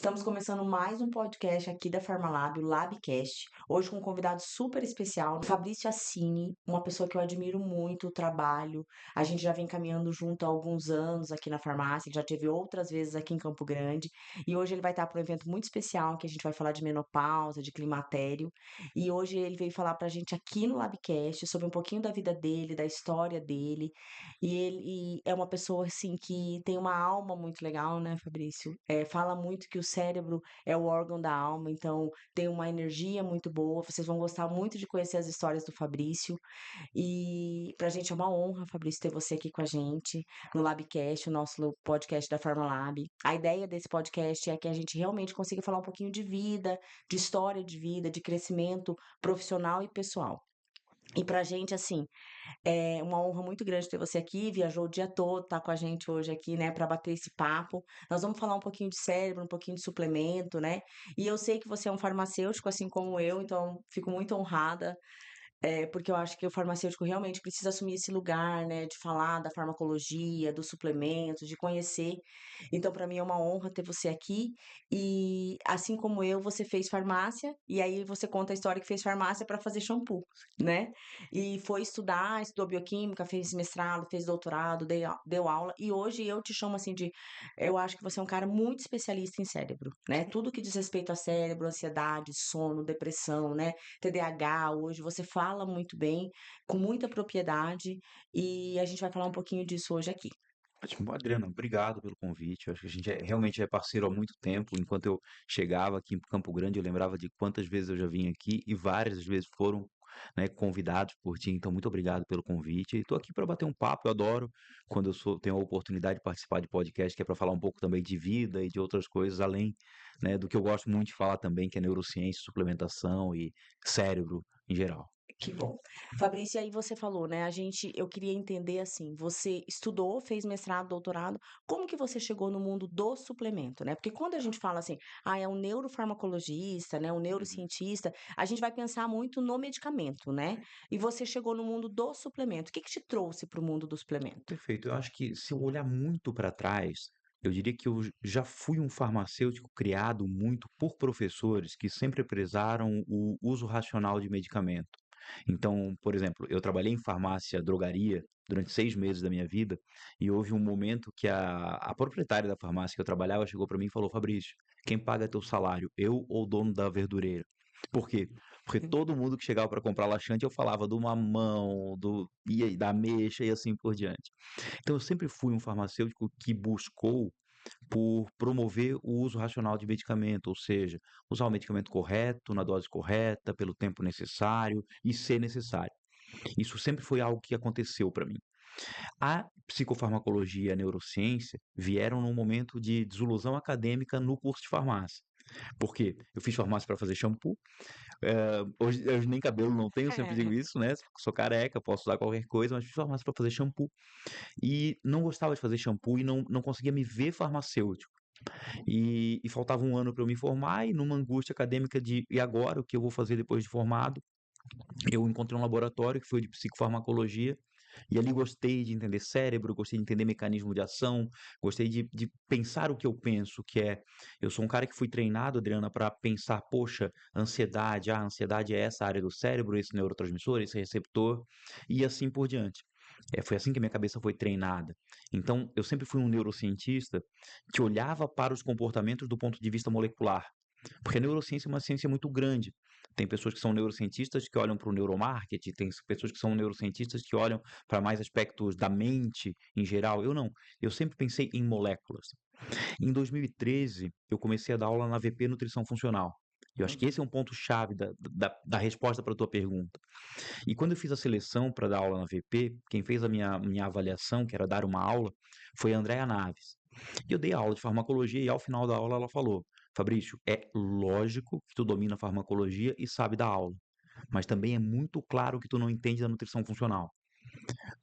Estamos começando mais um podcast aqui da Farmalab, o Labcast. Hoje com um convidado super especial, Fabrício Assini, uma pessoa que eu admiro muito o trabalho. A gente já vem caminhando junto há alguns anos aqui na farmácia, já teve outras vezes aqui em Campo Grande. E hoje ele vai estar para um evento muito especial, que a gente vai falar de menopausa, de climatério. E hoje ele veio falar para a gente aqui no Labcast sobre um pouquinho da vida dele, da história dele. E ele é uma pessoa, assim, que tem uma alma muito legal, né, Fabrício? Fala muito que o cérebro é o órgão da alma, então tem uma energia muito boa. Vocês vão gostar muito de conhecer as histórias do Fabrício. E pra gente é uma honra, Fabrício, ter você aqui com a gente no Labcast, o nosso podcast da Farmalab. A ideia desse podcast é que a gente realmente consiga falar um pouquinho de vida, de história de vida, de crescimento profissional e pessoal. E pra gente, assim, é uma honra muito grande ter você aqui, viajou o dia todo, tá com a gente hoje aqui, né, para bater esse papo. Nós vamos falar um pouquinho de cérebro, um pouquinho de suplemento, né? E eu sei que você é um farmacêutico, assim como eu, então fico muito honrada porque eu acho que o farmacêutico realmente precisa assumir esse lugar, né, de falar da farmacologia, dos suplementos, de conhecer. Então, para mim é uma honra ter você aqui. E assim como eu, você fez farmácia e aí você conta a história que fez farmácia para fazer shampoo, né? E foi estudar, estudou bioquímica, fez mestrado, fez doutorado, deu aula. E hoje eu te chamo assim de, eu acho que você é um cara muito especialista em cérebro, né? Tudo que diz respeito a cérebro, ansiedade, sono, depressão, né? TDAH hoje, você fala muito bem, com muita propriedade, e a gente vai falar um pouquinho disso hoje aqui. Ótimo, Adriano, obrigado pelo convite. Eu acho que a gente realmente é parceiro há muito tempo. Enquanto eu chegava aqui em Campo Grande, eu lembrava de quantas vezes eu já vim aqui e várias vezes foram, né, convidados por ti. Então, muito obrigado pelo convite. E estou aqui para bater um papo. Eu adoro quando tenho a oportunidade de participar de podcast, que é para falar um pouco também de vida e de outras coisas, além, né, do que eu gosto muito de falar também, que é neurociência, suplementação e cérebro em geral. Que bom. Fabrício, aí você falou, né, eu queria entender, assim, você estudou, fez mestrado, doutorado, como que você chegou no mundo do suplemento, né? Porque quando a gente fala assim, é um neurofarmacologista, né, um Uhum. neurocientista, a gente vai pensar muito no medicamento, né? E você chegou no mundo do suplemento. O que que te trouxe para o mundo do suplemento? Perfeito. Eu acho que se eu olhar muito para trás, eu diria que eu já fui um farmacêutico criado muito por professores que sempre prezaram o uso racional de medicamento. Então, por exemplo, eu trabalhei em farmácia, drogaria, durante 6 meses da minha vida, e houve um momento que a proprietária da farmácia que eu trabalhava chegou para mim e falou: Fabrício, quem paga teu salário, eu ou o dono da verdureira? Por quê? Porque todo mundo que chegava para comprar laxante eu falava do mamão, da ameixa e assim por diante. Então, eu sempre fui um farmacêutico que buscou por promover o uso racional de medicamento, ou seja, usar o medicamento correto, na dose correta, pelo tempo necessário e ser necessário. Isso sempre foi algo que aconteceu para mim. A psicofarmacologia e a neurociência vieram num momento de desilusão acadêmica no curso de farmácia. Por quê? Eu fiz farmácia para fazer shampoo. Hoje eu nem cabelo não tenho, sempre digo isso, né? Sou careca, posso usar qualquer coisa, mas fiz farmácia para fazer shampoo. E não gostava de fazer shampoo e não conseguia me ver farmacêutico. E faltava um ano para eu me formar, e numa angústia acadêmica de e agora, o que eu vou fazer depois de formado? Eu encontrei um laboratório que foi de psicofarmacologia, e ali gostei de entender cérebro, gostei de entender mecanismo de ação, gostei de pensar o que eu penso, que é, eu sou um cara que fui treinado, Adriana, para pensar, poxa, ansiedade, a ansiedade é essa área do cérebro, esse neurotransmissor, esse receptor, e assim por diante. Foi assim que minha cabeça foi treinada. Então, eu sempre fui um neurocientista que olhava para os comportamentos do ponto de vista molecular. Porque a neurociência é uma ciência muito grande. Tem pessoas que são neurocientistas que olham para o neuromarketing, tem pessoas que são neurocientistas que olham para mais aspectos da mente em geral. Eu não. Eu sempre pensei em moléculas. Em 2013, eu comecei a dar aula na VP Nutrição Funcional. Eu acho que esse é um ponto-chave da resposta para a tua pergunta. E quando eu fiz a seleção para dar aula na VP, quem fez a minha avaliação, que era dar uma aula, foi a Andréa Naves. E eu dei a aula de farmacologia e ao final da aula ela falou: Fabrício, é lógico que tu domina a farmacologia e sabe dar aula, mas também é muito claro que tu não entende da nutrição funcional.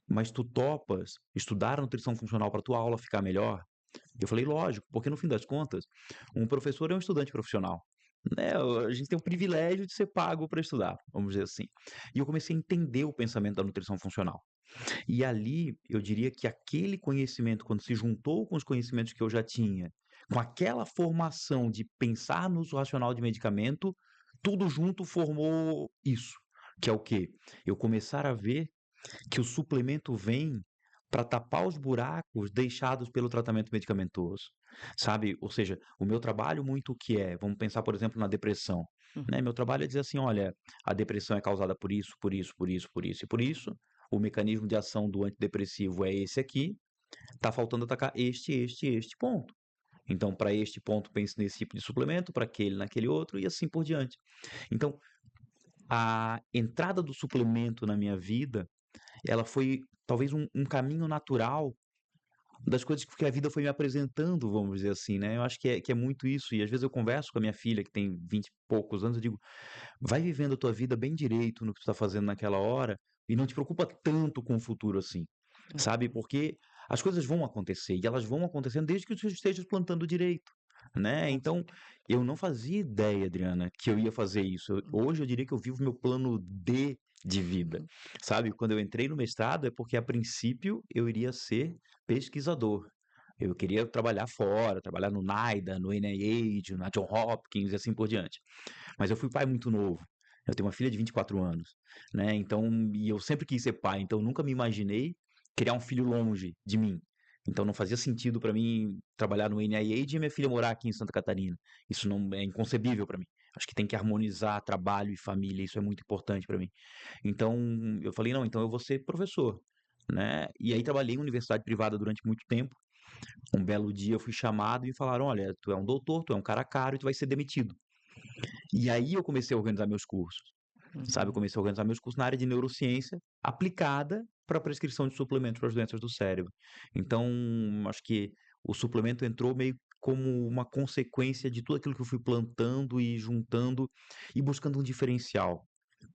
Mas tu topas estudar a nutrição funcional para tua aula ficar melhor? Eu falei, lógico, porque no fim das contas, um professor é um estudante profissional. Né? A gente tem o privilégio de ser pago para estudar, vamos dizer assim. E eu comecei a entender o pensamento da nutrição funcional. E ali, eu diria que aquele conhecimento, quando se juntou com os conhecimentos que eu já tinha, Com aquela formação de pensar no uso racional de medicamento, tudo junto formou isso, que é o quê? Eu começar a ver que o suplemento vem para tapar os buracos deixados pelo tratamento medicamentoso, sabe? Ou seja, o meu trabalho muito o que é, vamos pensar, por exemplo, na depressão, né? Uhum. Meu trabalho é dizer assim, olha, a depressão é causada por isso, por isso, por isso, por isso e por isso. O mecanismo de ação do antidepressivo é esse aqui. Tá faltando atacar este ponto. Então, para este ponto, pense nesse tipo de suplemento, para aquele, naquele outro, e assim por diante. Então, a entrada do suplemento na minha vida, ela foi talvez um caminho natural das coisas que a vida foi me apresentando, vamos dizer assim, né? Eu acho que é muito isso. E às vezes eu converso com a minha filha, que tem 20 e poucos anos, eu digo, vai vivendo a tua vida bem direito no que tu está fazendo naquela hora e não te preocupa tanto com o futuro assim, sabe? Porque as coisas vão acontecer e elas vão acontecendo desde que tu estejas plantando direito, né? Com Então, certeza. eu não fazia ideia, Adriana, que eu ia fazer isso. Hoje eu diria que eu vivo meu plano D de vida, Uhum. sabe? Quando eu entrei no mestrado é porque a princípio eu iria ser pesquisador. Eu queria trabalhar fora, trabalhar no NIDA, no NIH, na John Hopkins e assim por diante. Mas eu fui pai muito novo. Eu tenho uma filha de 24 anos, né? Então, e eu sempre quis ser pai, então nunca me imaginei criar um filho longe de mim. Então não fazia sentido para mim trabalhar no NIH e minha filha morar aqui em Santa Catarina. Isso não é inconcebível para mim. Acho que tem que harmonizar trabalho e família, isso é muito importante para mim. Então, eu falei, não, então eu vou ser professor, né? E aí trabalhei em universidade privada durante muito tempo. Um belo dia eu fui chamado e me falaram, olha, tu é um doutor, tu é um cara caro e tu vai ser demitido. E aí eu comecei a organizar meus cursos, sabe? Eu Uhum. comecei a organizar meus cursos na área de neurociência aplicada para a prescrição de suplementos para as doenças do cérebro. Então, acho que o suplemento entrou meio como uma consequência de tudo aquilo que eu fui plantando e juntando e buscando um diferencial.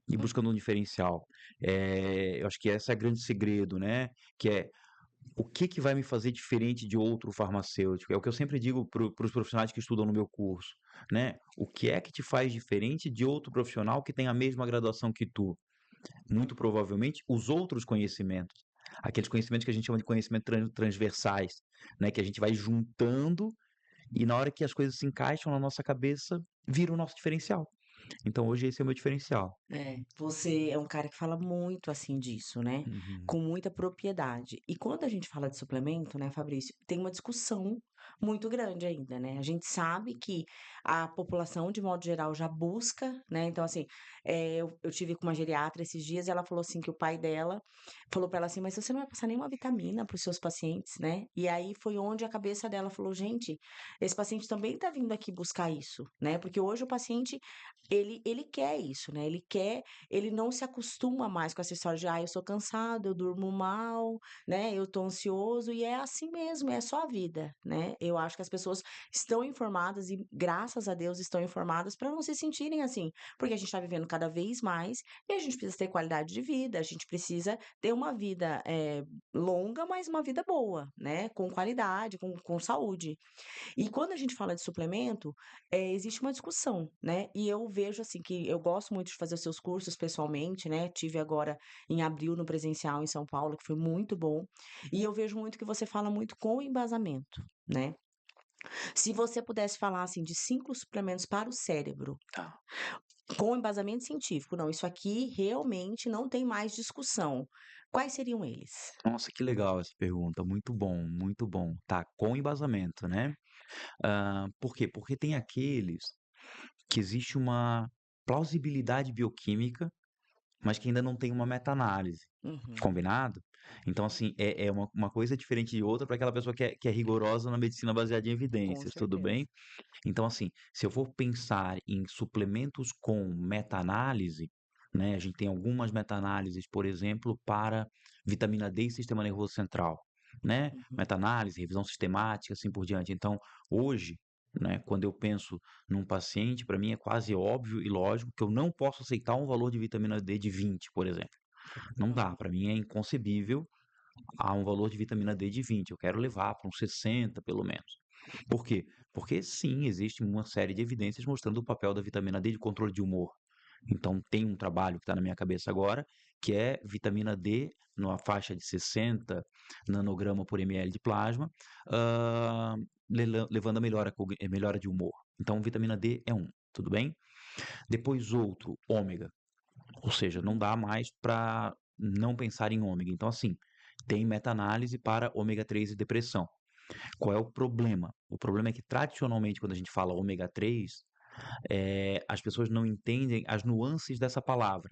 E buscando um diferencial. Eu acho que esse é o grande segredo, né? Que é o que que vai me fazer diferente de outro farmacêutico? É o que eu sempre digo para os profissionais que estudam no meu curso, né? O que é que te faz diferente de outro profissional que tem a mesma graduação que tu? Muito provavelmente os outros conhecimentos. Aqueles conhecimentos que a gente chama de conhecimentos transversais, né? Que a gente vai juntando e na hora que as coisas se encaixam na nossa cabeça, vira o nosso diferencial. Então hoje esse é o meu diferencial. É, você é um cara que fala muito assim disso, né? Uhum. Com muita propriedade. E quando a gente fala de suplemento, né, Fabrício, tem uma discussão muito grande ainda, né? A gente sabe que a população, de modo geral, já busca, né? Então, assim, eu tive com uma geriatra esses dias e ela falou assim que o pai dela falou para ela assim, mas você não vai passar nenhuma vitamina para os seus pacientes, né? E aí foi onde a cabeça dela falou, gente, esse paciente também tá vindo aqui buscar isso, né? Porque hoje o paciente ele quer isso, né? Ele não se acostuma mais com essa história de, eu sou cansado, eu durmo mal, né? Eu tô ansioso e é assim mesmo, é só a vida, né? Eu acho que as pessoas estão informadas e graças a Deus estão informadas para não se sentirem assim, porque a gente está vivendo cada vez mais e a gente precisa ter qualidade de vida, a gente precisa ter uma vida longa, mas uma vida boa, né? Com qualidade, com saúde. E quando a gente fala de suplemento, existe uma discussão, né? E eu vejo assim que eu gosto muito de fazer os seus cursos pessoalmente, né? Tive agora em abril no presencial em São Paulo, que foi muito bom. E eu vejo muito que você fala muito com embasamento, né? Se você pudesse falar assim de 5 suplementos para o cérebro, Tá. com embasamento científico, não, isso aqui realmente não tem mais discussão. Quais seriam eles? Nossa, que legal essa pergunta. Muito bom, muito bom. Tá, com embasamento, né? Por quê? Porque tem aqueles que existe uma plausibilidade bioquímica, mas que ainda não tem uma meta-análise, Uhum, combinado? Então, assim, é uma coisa diferente de outra para aquela pessoa que é rigorosa na medicina baseada em com evidências, tudo certeza. bem? Então, assim, se eu for pensar em suplementos com meta-análise, né, a gente tem algumas meta-análises, por exemplo, para vitamina D e sistema nervoso central, né? Uhum, Meta-análise, revisão sistemática, assim por diante. Então, hoje, né, quando eu penso num paciente, para mim é quase óbvio e lógico que eu não posso aceitar um valor de vitamina D de 20, por exemplo. Não dá, uhum, para mim é inconcebível a um valor de vitamina D de 20. Eu quero levar para uns 60, pelo menos. Por quê? Porque sim, existe uma série de evidências mostrando o papel da vitamina D de controle de humor. Então, tem um trabalho que está na minha cabeça agora, que é vitamina D numa faixa de 60 nanograma por ml de plasma, ah, levando a melhora de humor. Então, vitamina D é um, tudo bem? Depois outro, ômega. Ou seja, não dá mais para não pensar em ômega. Então, assim, tem meta-análise para ômega 3 e depressão. Qual é o problema? O problema é que, tradicionalmente, quando a gente fala ômega 3, as pessoas não entendem as nuances dessa palavra.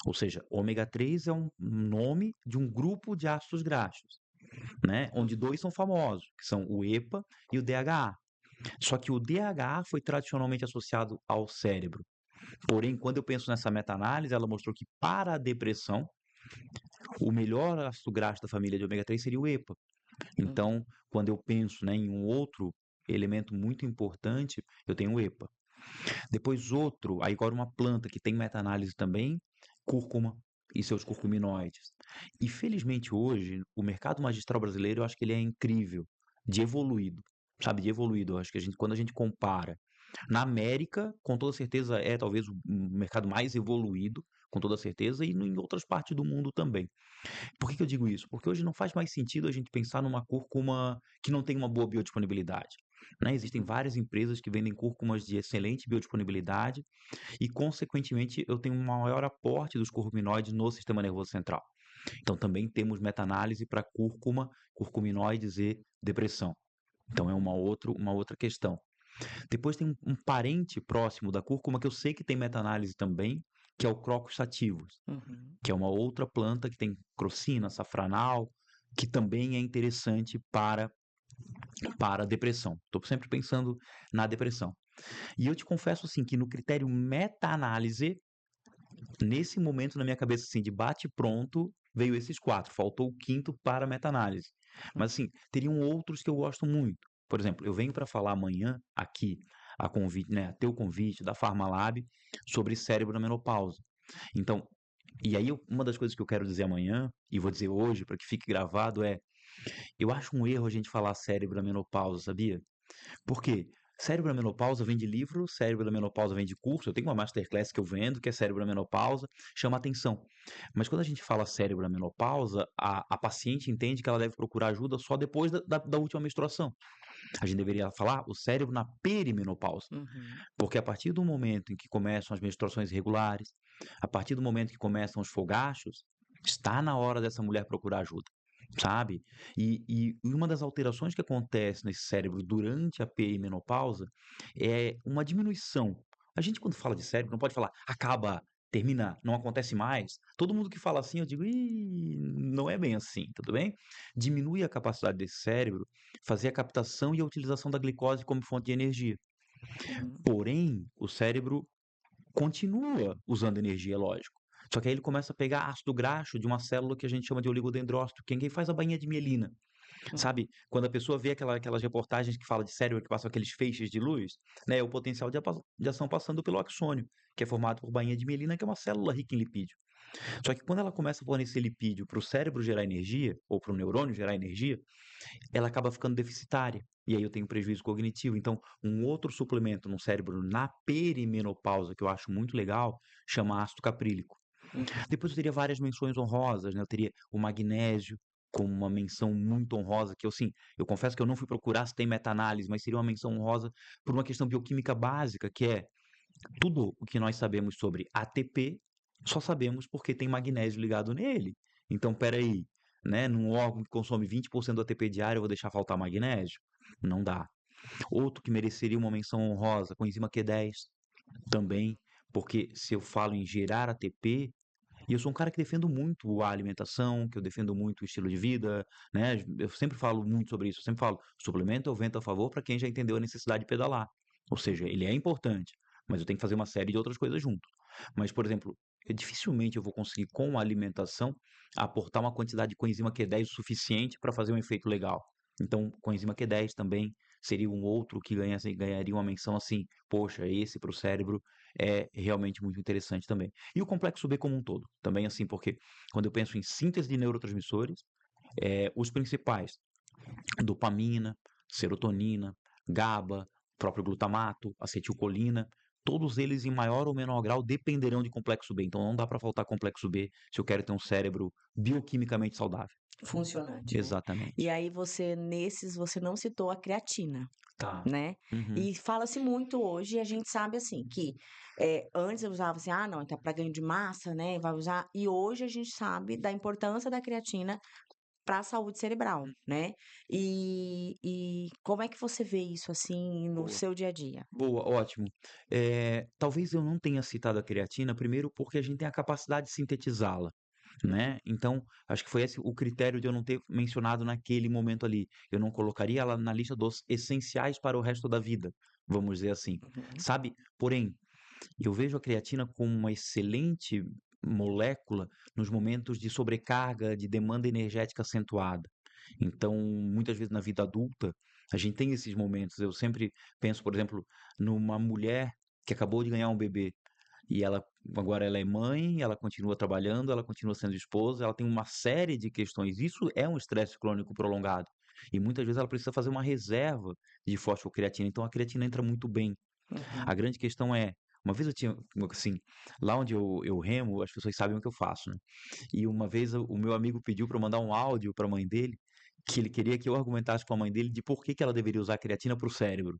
Ou seja, ômega 3 é um nome de um grupo de ácidos graxos, né? Onde dois são famosos, que são o EPA e o DHA. Só que o DHA foi tradicionalmente associado ao cérebro. Porém, quando eu penso nessa meta-análise, ela mostrou que para a depressão, o melhor ácido graxo da família de ômega 3 seria o EPA. Uhum. Então, quando eu penso, né, em um outro elemento muito importante, eu tenho o EPA. Depois outro, aí agora uma planta que tem meta-análise também, cúrcuma e seus curcuminoides. E felizmente hoje, o mercado magistral brasileiro, eu acho que ele é incrível, de evoluído, sabe, de evoluído. Eu acho que quando a gente compara na América, com toda certeza é talvez o mercado mais evoluído, com toda certeza, e em outras partes do mundo também. Por que eu digo isso? Porque hoje não faz mais sentido a gente pensar numa cúrcuma que não tem uma boa biodisponibilidade. Né? Existem Uhum. várias empresas que vendem cúrcumas de excelente biodisponibilidade e, consequentemente, eu tenho um maior aporte dos curcuminoides no sistema nervoso central. Então, também temos meta-análise para cúrcuma, curcuminoides e depressão. Então, é uma outra questão. Depois tem um parente próximo da cúrcuma que eu sei que tem meta-análise também, que é o Crocus sativus, Uhum. que é uma outra planta que tem crocina, safranal, que também é interessante para a depressão. Estou sempre pensando na depressão. E eu te confesso assim que no critério meta-análise, nesse momento na minha cabeça assim de bate pronto, veio esses quatro, faltou o quinto para meta-análise. Mas assim, teriam outros que eu gosto muito. Por exemplo, eu venho para falar amanhã aqui a convite, né, a teu convite da Pharmalab sobre cérebro na menopausa. Então, e aí uma das coisas que eu quero dizer amanhã e vou dizer hoje para que fique gravado é, eu acho um erro a gente falar cérebro na menopausa, sabia? Por quê? Cérebro da menopausa vem de livro, cérebro da menopausa vem de curso. Eu tenho uma masterclass que eu vendo, que é cérebro da menopausa, chama atenção. Mas quando a gente fala cérebro da menopausa, a paciente entende que ela deve procurar ajuda só depois da última menstruação. A gente deveria falar o cérebro na perimenopausa. Uhum. Porque a partir do momento em que começam as menstruações irregulares, a partir do momento que começam os fogachos, está na hora dessa mulher procurar ajuda, sabe? E uma das alterações que acontece nesse cérebro durante a perimenopausa é uma diminuição. A gente, quando fala de cérebro, não pode falar acaba, termina, não acontece mais. Todo mundo que fala assim, eu digo, ih, não é bem assim, tudo bem? Diminui a capacidade desse cérebro fazer a captação e a utilização da glicose como fonte de energia. Uhum. Porém, o cérebro continua usando energia, lógico. Só que aí ele começa a pegar ácido graxo de uma célula que a gente chama de oligodendrócito, que é quem faz a bainha de mielina. Uhum. Sabe? Quando a pessoa vê aquelas reportagens que fala de cérebro, que passam aqueles feixes de luz, né? É o potencial de ação passando pelo axônio, que é formado por bainha de mielina, que é uma célula rica em lipídio. Só que quando ela começa a fornecer lipídio para o cérebro gerar energia, ou para o neurônio gerar energia, ela acaba ficando deficitária. E aí eu tenho prejuízo cognitivo. Então, um outro suplemento no cérebro na perimenopausa que eu acho muito legal chama ácido caprílico. Uhum. Depois eu teria várias menções honrosas, né? Eu teria o magnésio como uma menção muito honrosa, que eu, assim, eu confesso que eu não fui procurar se tem meta-análise, mas seria uma menção honrosa por uma questão bioquímica básica, que é tudo o que nós sabemos sobre ATP, só sabemos porque tem magnésio ligado nele. Então, peraí, né? Num órgão que consome 20% do ATP diário, eu vou deixar faltar magnésio? Não dá. Outro que mereceria uma menção honrosa, coenzima Q10, também, porque se eu falo em gerar ATP, e eu sou um cara que defendo muito a alimentação, que eu defendo muito o estilo de vida, né? Eu sempre falo muito sobre isso. Eu sempre falo, suplemento é o vento a favor para quem já entendeu a necessidade de pedalar. Ou seja, ele é importante, mas eu tenho que fazer uma série de outras coisas junto. Mas, por exemplo, dificilmente eu vou conseguir, com a alimentação, aportar uma quantidade de coenzima Q10 o suficiente para fazer um efeito legal. Então, coenzima Q10 também seria um outro que ganharia uma menção assim, poxa, esse para o cérebro é realmente muito interessante também. E o complexo B como um todo, também assim, porque quando eu penso em síntese de neurotransmissores, os principais, dopamina, serotonina, GABA, próprio glutamato, acetilcolina, todos eles em maior ou menor grau dependerão de complexo B. Então não dá para faltar complexo B se eu quero ter um cérebro bioquimicamente saudável. Funcionante, né. E Exatamente. aí você não citou a creatina, Tá. né. Uhum. E fala-se muito hoje e a gente sabe, assim, que, antes eu usava assim: "Ah, não, então é para ganho de massa, né, vai usar", e hoje a gente sabe da importância da creatina para a saúde cerebral, né. E como é que você vê isso, assim, no Boa. seu dia a dia? Boa, ótimo. Talvez eu não tenha citado a creatina, primeiro porque a gente tem a capacidade de sintetizá-la, né. Então, acho que foi esse o critério de eu não ter mencionado naquele momento ali. Eu não colocaria ela na lista dos essenciais para o resto da vida, vamos dizer assim, Uhum. sabe. Porém, eu vejo a creatina como uma excelente molécula nos momentos de sobrecarga, de demanda energética acentuada. Então, muitas vezes na vida adulta, a gente tem esses momentos. Eu sempre penso, por exemplo, numa mulher que acabou de ganhar um bebê e ela é mãe, ela continua trabalhando, ela continua sendo esposa, ela tem uma série de questões. Isso é um estresse crônico prolongado. E muitas vezes ela precisa fazer uma reserva de fosfocreatina. Então a creatina entra muito bem. A Uhum. grande questão é, uma vez eu tinha, assim, lá onde eu remo, as pessoas sabem o que eu faço, né? E uma vez o meu amigo pediu para eu mandar um áudio para a mãe dele, que ele queria que eu argumentasse com a mãe dele de por que ela deveria usar creatina para o cérebro,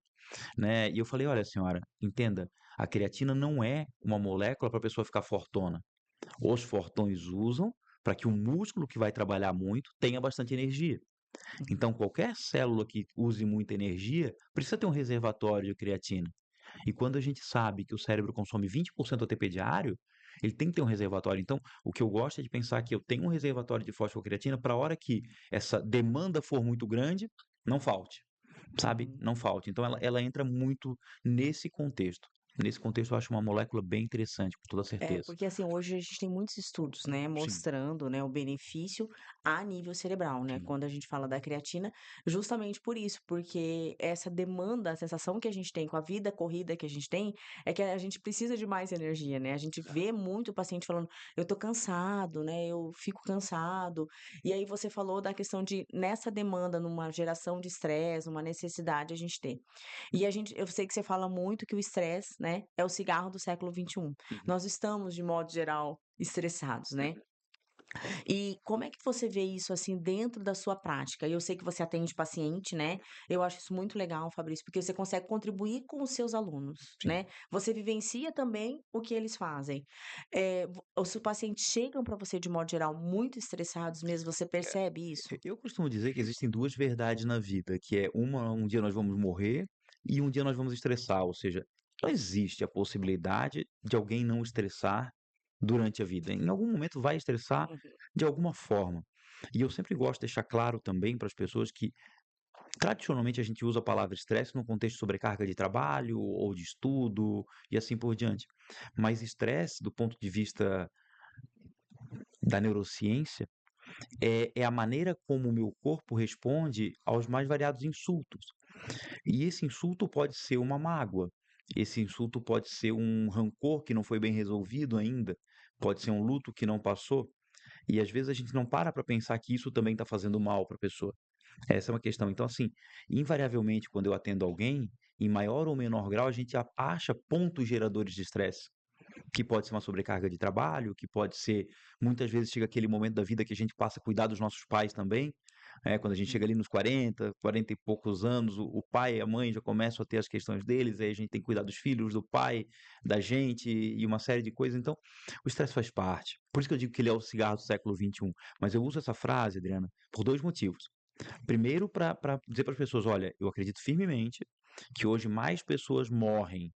né? E eu falei: olha, senhora, entenda, a creatina não é uma molécula para a pessoa ficar fortona. Os fortões usam para que o músculo que vai trabalhar muito tenha bastante energia. Então, qualquer célula que use muita energia precisa ter um reservatório de creatina. E quando a gente sabe que o cérebro consome 20% ATP diário, ele tem que ter um reservatório. Então, o que eu gosto é de pensar que eu tenho um reservatório de fosfocreatina para a hora que essa demanda for muito grande, não falte, sabe? Uhum. Não falte. Então, ela entra muito nesse contexto. Nesse contexto, eu acho uma molécula bem interessante, com toda É, certeza. porque assim, hoje a gente tem muitos estudos, né, Sim, mostrando, né, o benefício a nível cerebral, né, sim. quando a gente fala da creatina, justamente por isso, porque essa demanda, a sensação que a gente tem com a vida corrida que a gente tem, é que a gente precisa de mais energia, né, a gente vê muito o paciente falando: "Eu tô cansado, né, eu fico cansado", e aí você falou da questão de nessa demanda, numa geração de estresse, uma necessidade a gente ter. E eu sei que você fala muito que o estresse, né, é o cigarro do século XXI. Uhum. Nós estamos, de modo geral, estressados, né. E como é que você vê isso, assim, dentro da sua prática? Eu sei que você atende paciente, né, eu acho isso muito legal, Fabrício, porque você consegue contribuir com os seus alunos, Sim. né. Você vivencia também o que eles fazem. Vo os pacientes chegam para você, de modo geral, muito estressados mesmo, você percebe isso? Eu costumo dizer que existem duas verdades na vida, que é uma, um dia nós vamos morrer e um dia nós vamos estressar, ou seja, não existe a possibilidade de alguém não estressar durante a vida. Em algum momento vai estressar Uhum. de alguma forma. E eu sempre gosto de deixar claro também para as pessoas que tradicionalmente a gente usa a palavra estresse no contexto de sobrecarga de trabalho ou de estudo e assim por diante. Mas estresse, do ponto de vista da neurociência, é a maneira como o meu corpo responde aos mais variados insultos. E esse insulto pode ser uma mágoa, esse insulto pode ser um rancor que não foi bem resolvido ainda, pode ser um luto que não passou, e às vezes a gente não para pensar que isso também está fazendo mal para a pessoa. Essa é uma questão. Então, assim, invariavelmente, quando eu atendo alguém, em maior ou menor grau, a gente acha pontos geradores de estresse. Que pode ser uma sobrecarga de trabalho, que pode ser muitas vezes chega aquele momento da vida que a gente passa a cuidar dos nossos pais também, quando a gente chega ali nos 40, 40 e poucos anos, o pai e a mãe já começam a ter as questões deles, aí a gente tem que cuidar dos filhos, do pai, da gente e uma série de coisas, então o estresse faz parte. Por isso que eu digo que ele é o cigarro do século XXI, mas eu uso essa frase, Adriana, por 2 motivos. Primeiro para dizer para as pessoas: "Olha, eu acredito firmemente que hoje mais pessoas morrem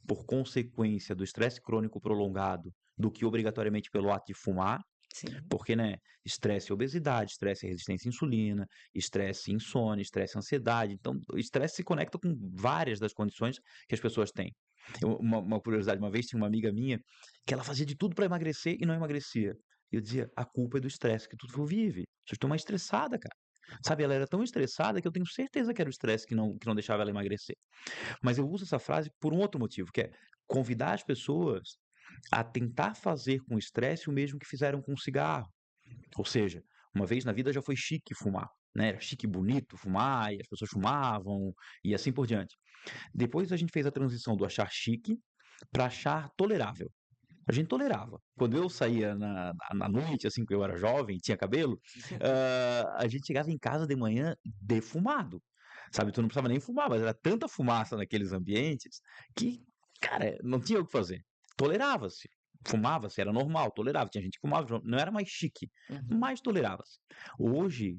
por consequência do estresse crônico prolongado do que obrigatoriamente pelo ato de fumar, Sim. porque, né, estresse e obesidade, estresse e resistência à insulina, estresse e insônia, estresse e ansiedade. Então, o estresse se conecta com várias das condições que as pessoas têm. Uma curiosidade, uma vez tinha uma amiga minha que ela fazia de tudo para emagrecer e não emagrecia. E eu dizia, a culpa é do estresse que tu vive. Vocês estão mais estressada, cara. Sabe, ela era tão estressada que eu tenho certeza que era o estresse que não deixava ela emagrecer. Mas eu uso essa frase por um outro motivo, que é convidar as pessoas a tentar fazer com o estresse o mesmo que fizeram com o cigarro. Ou seja, uma vez na vida já foi chique fumar, né? Era chique e bonito fumar, e as pessoas fumavam, e assim por diante. Depois a gente fez a transição do achar chique para achar tolerável. A gente tolerava. Quando eu saía na noite, assim, que eu era jovem, tinha cabelo, a gente chegava em casa de manhã defumado, sabe? Tu não precisava nem fumar, mas era tanta fumaça naqueles ambientes que, cara, não tinha o que fazer. Tolerava-se. Fumava-se, era normal, tolerava. Tinha gente que fumava, não era mais chique, Uhum. mas tolerava-se. Hoje,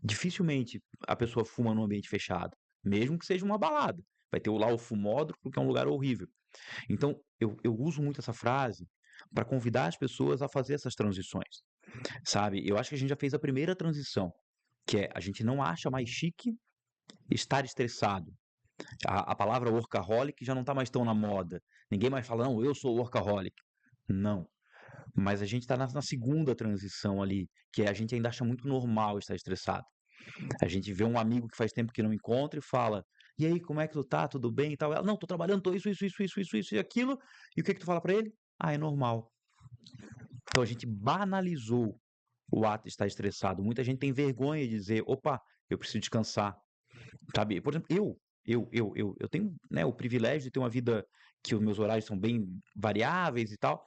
dificilmente a pessoa fuma num ambiente fechado, mesmo que seja uma balada. Vai ter lá o fumódromo, que é um lugar horrível. Então, eu uso muito essa frase para convidar as pessoas a fazer essas transições, sabe? Eu acho que a gente já fez a primeira transição, que é a gente não acha mais chique estar estressado. A palavra workaholic já não está mais tão na moda. Ninguém mais fala, não, eu sou workaholic. Não. Mas a gente está na segunda transição ali, que é a gente ainda acha muito normal estar estressado. A gente vê um amigo que faz tempo que não encontra e fala: "E aí, como é que tu tá? Tudo bem e tal?" Ela: "Não, tô trabalhando, tô isso e aquilo." E o que que tu fala pra ele? "Ah, é normal." Então a gente banalizou o ato de estar estressado. Muita gente tem vergonha de dizer: "Opa, eu preciso descansar." Sabe? Por exemplo, eu tenho, né, o privilégio de ter uma vida que os meus horários são bem variáveis e tal,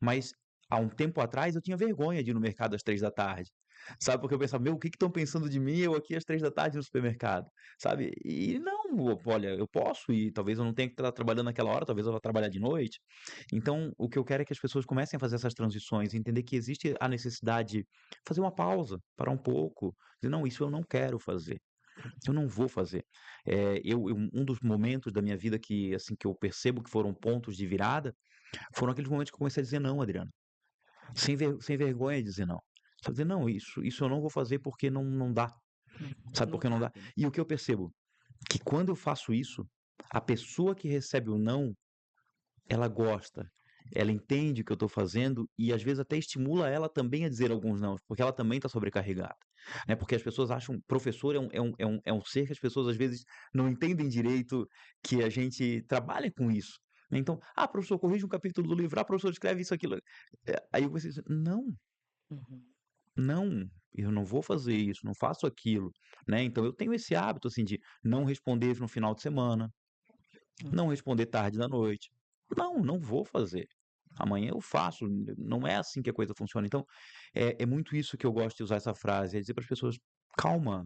mas há um tempo atrás eu tinha vergonha de ir no mercado às 3 da tarde, sabe? Porque eu pensava, meu, o que estão pensando de mim, eu aqui às 3 da tarde no supermercado, sabe? E não, olha, eu posso ir, talvez eu não tenha que estar trabalhando naquela hora, talvez eu vá trabalhar de noite. Então, o que eu quero é que as pessoas comecem a fazer essas transições, entender que existe a necessidade de fazer uma pausa, parar um pouco, dizer, não, isso eu não quero fazer. Eu não vou fazer. Um dos momentos da minha vida que, assim, que eu percebo que foram pontos de virada, foram aqueles momentos que eu comecei a dizer não, Adriano. Sem vergonha de dizer não. Só dizer, não, isso eu não vou fazer porque não dá. Sabe por Não que não dá? cabe, né? E o que eu percebo? Que quando eu faço isso, a pessoa que recebe o não, ela gosta. Ela entende o que eu estou fazendo e às vezes até estimula ela também a dizer alguns não, porque ela também está sobrecarregada. Né? Porque as pessoas acham, professor é um ser que as pessoas às vezes não entendem direito que a gente trabalha com isso. Então, professor, corrige um capítulo do livro, professor, escreve isso, aquilo. Aí você diz, não, Uhum. não, eu não vou fazer isso, não faço aquilo, né? Então eu tenho esse hábito assim de não responder no final de semana, Hum. não responder tarde da noite. Não vou fazer. Amanhã eu faço, não é assim que a coisa funciona. Então, é muito isso que eu gosto de usar essa frase, é dizer para as pessoas: "Calma,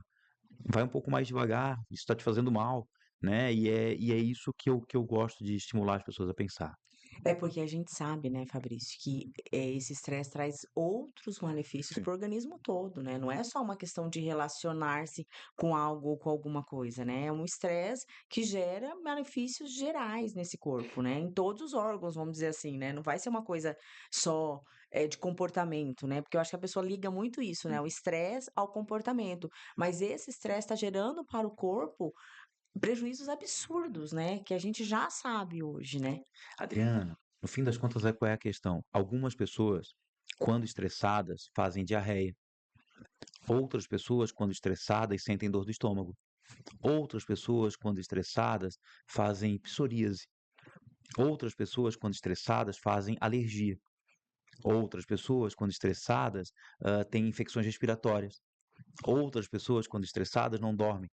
vai um pouco mais devagar, isso está te fazendo mal", né? E é isso que eu gosto de estimular as pessoas a pensar. É porque a gente sabe, né, Fabrício, que esse estresse traz outros malefícios Sim. para o organismo todo, né? Não é só uma questão de relacionar-se com algo ou com alguma coisa, né? É um estresse que gera malefícios gerais nesse corpo, né? Em todos os órgãos, vamos dizer assim, né? Não vai ser uma coisa só de comportamento, né? Porque eu acho que a pessoa liga muito isso, né? O estresse ao comportamento. Mas esse estresse está gerando para o corpo prejuízos absurdos, né? Que a gente já sabe hoje, né? Adriana, no fim das contas, qual é a questão? Algumas pessoas, quando estressadas, fazem diarreia. Outras pessoas, quando estressadas, sentem dor do estômago. Outras pessoas, quando estressadas, fazem psoríase. Outras pessoas, quando estressadas, fazem alergia. Outras pessoas, quando estressadas, têm infecções respiratórias. Outras pessoas, quando estressadas, não dormem.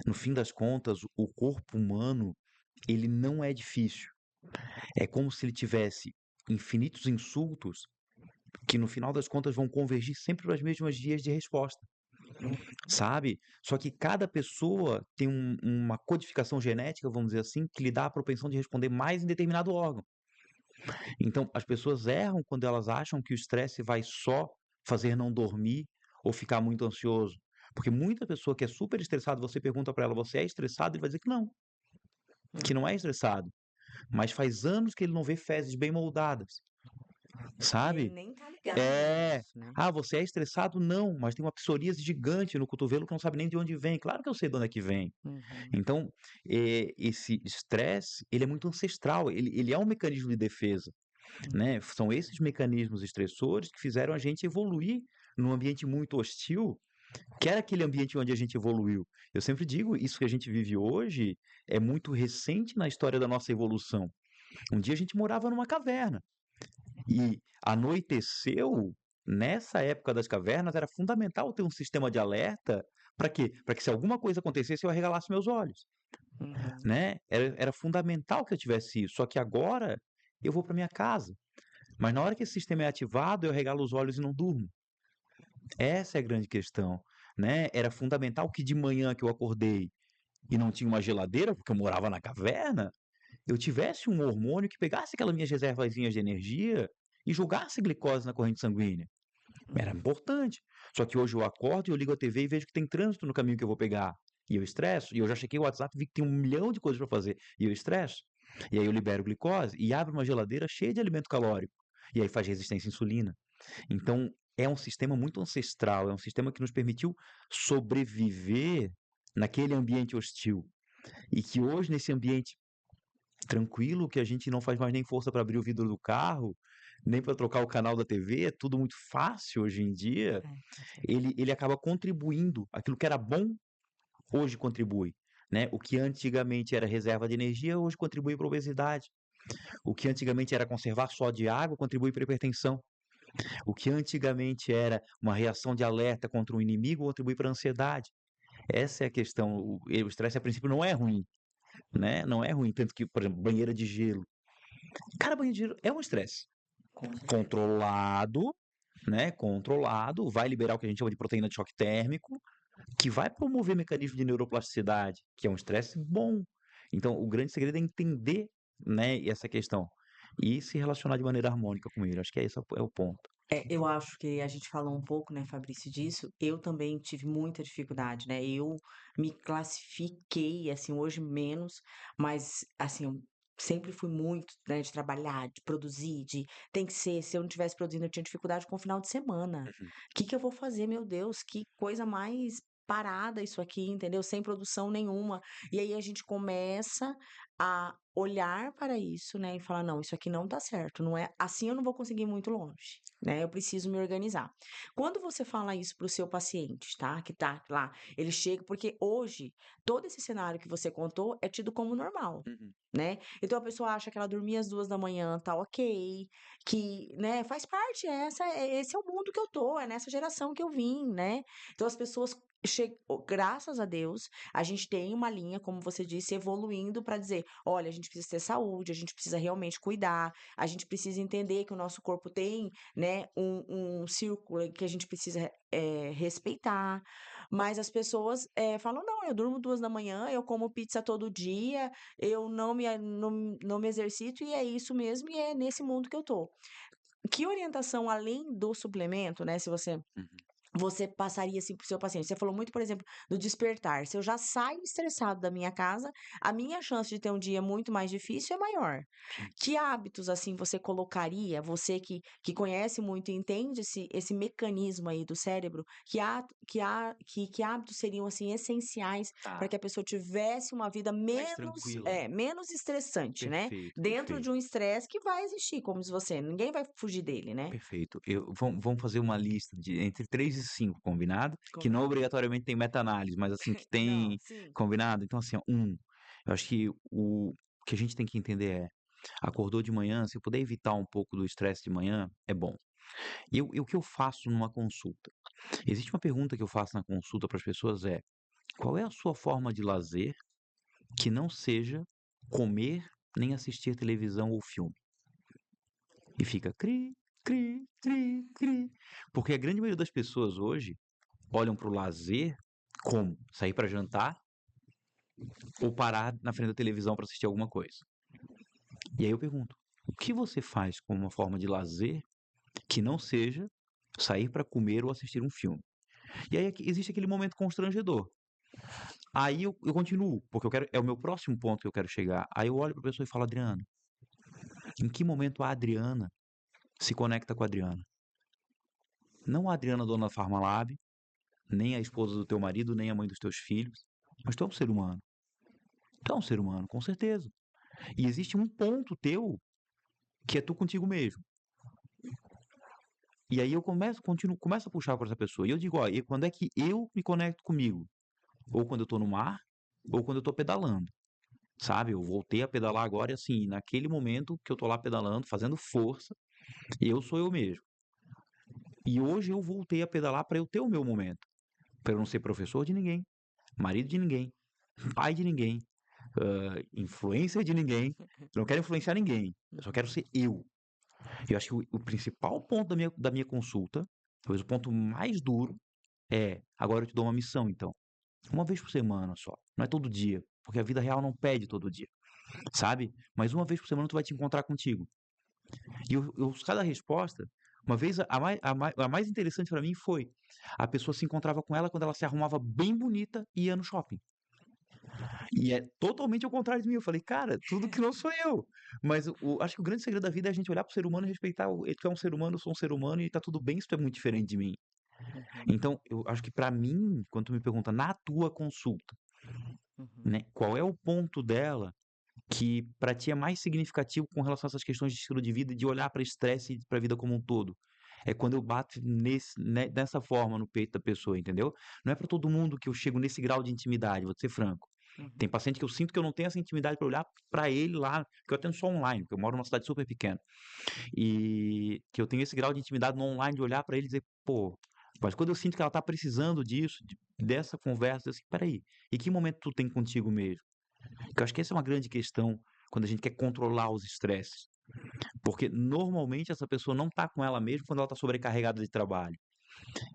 No fim das contas, o corpo humano, ele não é difícil. É como se ele tivesse infinitos insultos que, no final das contas, vão convergir sempre para as mesmas vias de resposta, sabe? Só que cada pessoa tem uma codificação genética, vamos dizer assim, que lhe dá a propensão de responder mais em determinado órgão. Então, as pessoas erram quando elas acham que o estresse vai só fazer não dormir ou ficar muito ansioso. Porque muita pessoa que é super estressada, você pergunta para ela, você é estressado? Ele vai dizer que não é estressado. Mas faz anos que ele não vê fezes bem moldadas, E ele sabe? nem tá ligado É. nisso, né. Você é estressado? Não, mas tem uma psoríase gigante no cotovelo que não sabe nem de onde vem. Claro que eu sei de onde é que vem. Uhum. Então, esse estresse, ele é muito ancestral, ele é um mecanismo de defesa. Né? São esses mecanismos estressores que fizeram a gente evoluir num ambiente muito hostil, que era aquele ambiente onde a gente evoluiu. Eu sempre digo, isso que a gente vive hoje é muito recente na história da nossa evolução. Um dia a gente morava numa caverna e anoiteceu, nessa época das cavernas, era fundamental ter um sistema de alerta para quê? Para que se alguma coisa acontecesse eu arregalasse meus olhos. Uhum. né? Era fundamental que eu tivesse isso. Só que agora eu vou para minha casa. Mas na hora que esse sistema é ativado, eu regalo os olhos e não durmo. Essa é a grande questão, né? Era fundamental que de manhã que eu acordei e não tinha uma geladeira, porque eu morava na caverna, eu tivesse um hormônio que pegasse aquelas minhas reservazinhas de energia e jogasse glicose na corrente sanguínea. Era Uhum. importante. Só que hoje eu acordo e eu ligo a TV e vejo que tem trânsito no caminho que eu vou pegar. E eu estresso. E eu já chequei o WhatsApp e vi que tem 1 milhão de coisas para fazer. E eu estresso. E aí eu libero glicose e abro uma geladeira cheia de alimento calórico. E aí faz resistência à insulina. Então, é um sistema muito ancestral, é um sistema que nos permitiu sobreviver naquele ambiente hostil. E que hoje, nesse ambiente tranquilo, que a gente não faz mais nem força para abrir o vidro do carro, nem para trocar o canal da TV, é tudo muito fácil hoje em dia, É, com certeza. ele acaba contribuindo. Aquilo que era bom, hoje contribui. Né? O que antigamente era reserva de energia, hoje contribui para a obesidade. O que antigamente era conservar só de água, contribui para a hipertensão. O que antigamente era uma reação de alerta contra um inimigo, contribui para a ansiedade. Essa é a questão. O estresse, a princípio, não é ruim, né? Não é ruim. Tanto que, por exemplo, banheira de gelo. Cara, banheiro de gelo é um estresse. Com certeza. Controlado, né? Controlado, vai liberar o que a gente chama de proteína de choque térmico, que vai promover mecanismo de neuroplasticidade, que é um estresse bom. Então, o grande segredo é entender, né, essa questão e se relacionar de maneira harmônica com ele. Acho que esse é o ponto. Eu acho que a gente falou um pouco, né, Fabrício, disso. Eu também tive muita dificuldade, né? Eu me classifiquei, assim, hoje menos, mas, assim, eu sempre fui muito, né, de trabalhar, de produzir, de tem que ser. Se eu não tivesse produzindo, eu tinha dificuldade com o final de semana. Uhum. O que que eu vou fazer, meu Deus? Que coisa mais parada isso aqui, entendeu? Sem produção nenhuma. E aí a gente começa a olhar para isso, né, e falar: não, isso aqui não tá certo, não é assim, eu não vou conseguir ir muito longe, né? Eu preciso me organizar. Quando você fala isso para o seu paciente, tá? Que tá lá, ele chega, porque hoje todo esse cenário que você contou é tido como normal. Uhum. Né? Então a pessoa acha que ela dormia às 2 da manhã, tá ok, que, né, faz parte, esse é o mundo que eu tô, é nessa geração que eu vim, né? Então as pessoas graças a Deus, a gente tem uma linha, como você disse, evoluindo para dizer, olha, a gente precisa ter saúde, a gente precisa realmente cuidar, a gente precisa entender que o nosso corpo tem, né, um círculo que a gente precisa respeitar, mas as pessoas falam, não, eu durmo 2 da manhã, eu como pizza todo dia, eu não me exercito e é isso mesmo, e é nesse mundo que eu tô. Que orientação além do suplemento, né, se Uhum. você passaria, assim, para o seu paciente? Você falou muito, por exemplo, do despertar. Se eu já saio estressado da minha casa, a minha chance de ter um dia muito mais difícil é maior. Sim. Que hábitos, assim, você colocaria, você que conhece muito e entende esse mecanismo aí do cérebro, que hábitos seriam, assim, essenciais para Tá. que a pessoa tivesse uma vida Mais menos, tranquila. menos estressante, né? Perfeito, Dentro de perfeito, um estresse que vai existir, como diz você, ninguém vai fugir dele, né? perfeito. Vamos fazer uma lista de entre 3 e 5, combinado? Que não Combinado. obrigatoriamente tem meta-análise, mas assim, que Não, tem sim. combinado? Então, assim, ó, eu acho que o que a gente tem que entender é, acordou de manhã, se puder evitar um pouco do estresse de manhã, é bom. E o que eu faço numa consulta? Existe uma pergunta que eu faço na consulta para as pessoas é: qual é a sua forma de lazer que não seja comer nem assistir televisão ou filme? E fica cri, cri, cri, cri. Porque a grande maioria das pessoas hoje olham para o lazer como sair para jantar ou parar na frente da televisão para assistir alguma coisa. E aí eu pergunto: o que você faz como uma forma de lazer que não seja sair para comer ou assistir um filme? E aí existe aquele momento constrangedor. Aí eu continuo, porque eu quero, é o meu próximo ponto que eu quero chegar. Aí eu olho para a pessoa e falo: Adriano, em que momento a Adriana se conecta com a Adriana? Não a Adriana, dona da Farmalab, nem a esposa do teu marido, nem a mãe dos teus filhos, mas tu é um ser humano. Tu é um ser humano, com certeza. E existe um ponto teu que é tu contigo mesmo. E aí eu começo a puxar com essa pessoa. E eu digo, ó, e quando é que eu me conecto comigo? Ou quando eu tô no mar, ou quando eu tô pedalando. Sabe? Eu voltei a pedalar agora e assim, naquele momento que eu tô lá pedalando, fazendo força, eu sou eu mesmo. E hoje eu voltei a pedalar para eu ter o meu momento, para eu não ser professor de ninguém, marido de ninguém, pai de ninguém, influência de ninguém, eu não quero influenciar ninguém, eu só quero Uhum. ser eu. Eu acho que o principal ponto da minha consulta, talvez o ponto mais duro, é: agora eu te dou uma missão, então. Uma vez por semana só, não é todo dia, porque a vida real não pede todo dia, sabe? Mas uma vez por semana tu vai te encontrar contigo. E cada resposta, uma vez a mais interessante pra mim foi: a pessoa se encontrava com ela quando ela se arrumava bem bonita e ia no shopping. E é totalmente ao contrário de mim. Eu falei, cara, tudo que não sou eu. Mas acho que o grande segredo da vida é a gente olhar pro ser humano e respeitar. Tu é um ser humano, eu sou um ser humano e tá tudo bem se tu é muito diferente de mim. Uhum. Então, eu acho que pra mim, quando tu me pergunta na tua consulta, Uhum. né, qual é o ponto dela que pra ti é mais significativo com relação a essas questões de estilo de vida e de olhar pra estresse e pra vida como um todo? É quando eu bato nessa forma no peito da pessoa, entendeu? Não é pra todo mundo que eu chego nesse grau de intimidade, vou te ser franco. Tem Uhum. paciente que eu sinto que eu não tenho essa intimidade pra olhar pra ele lá, que eu atendo só online, porque eu moro numa cidade super pequena. E que eu tenho esse grau de intimidade no online de olhar pra ele e dizer, pô, mas quando eu sinto que ela tá precisando disso, dessa conversa, assim, peraí, e que momento tu tem contigo mesmo? Porque eu acho que essa é uma grande questão quando a gente quer controlar os estresses. Porque normalmente essa pessoa não tá com ela mesma quando ela tá sobrecarregada de trabalho.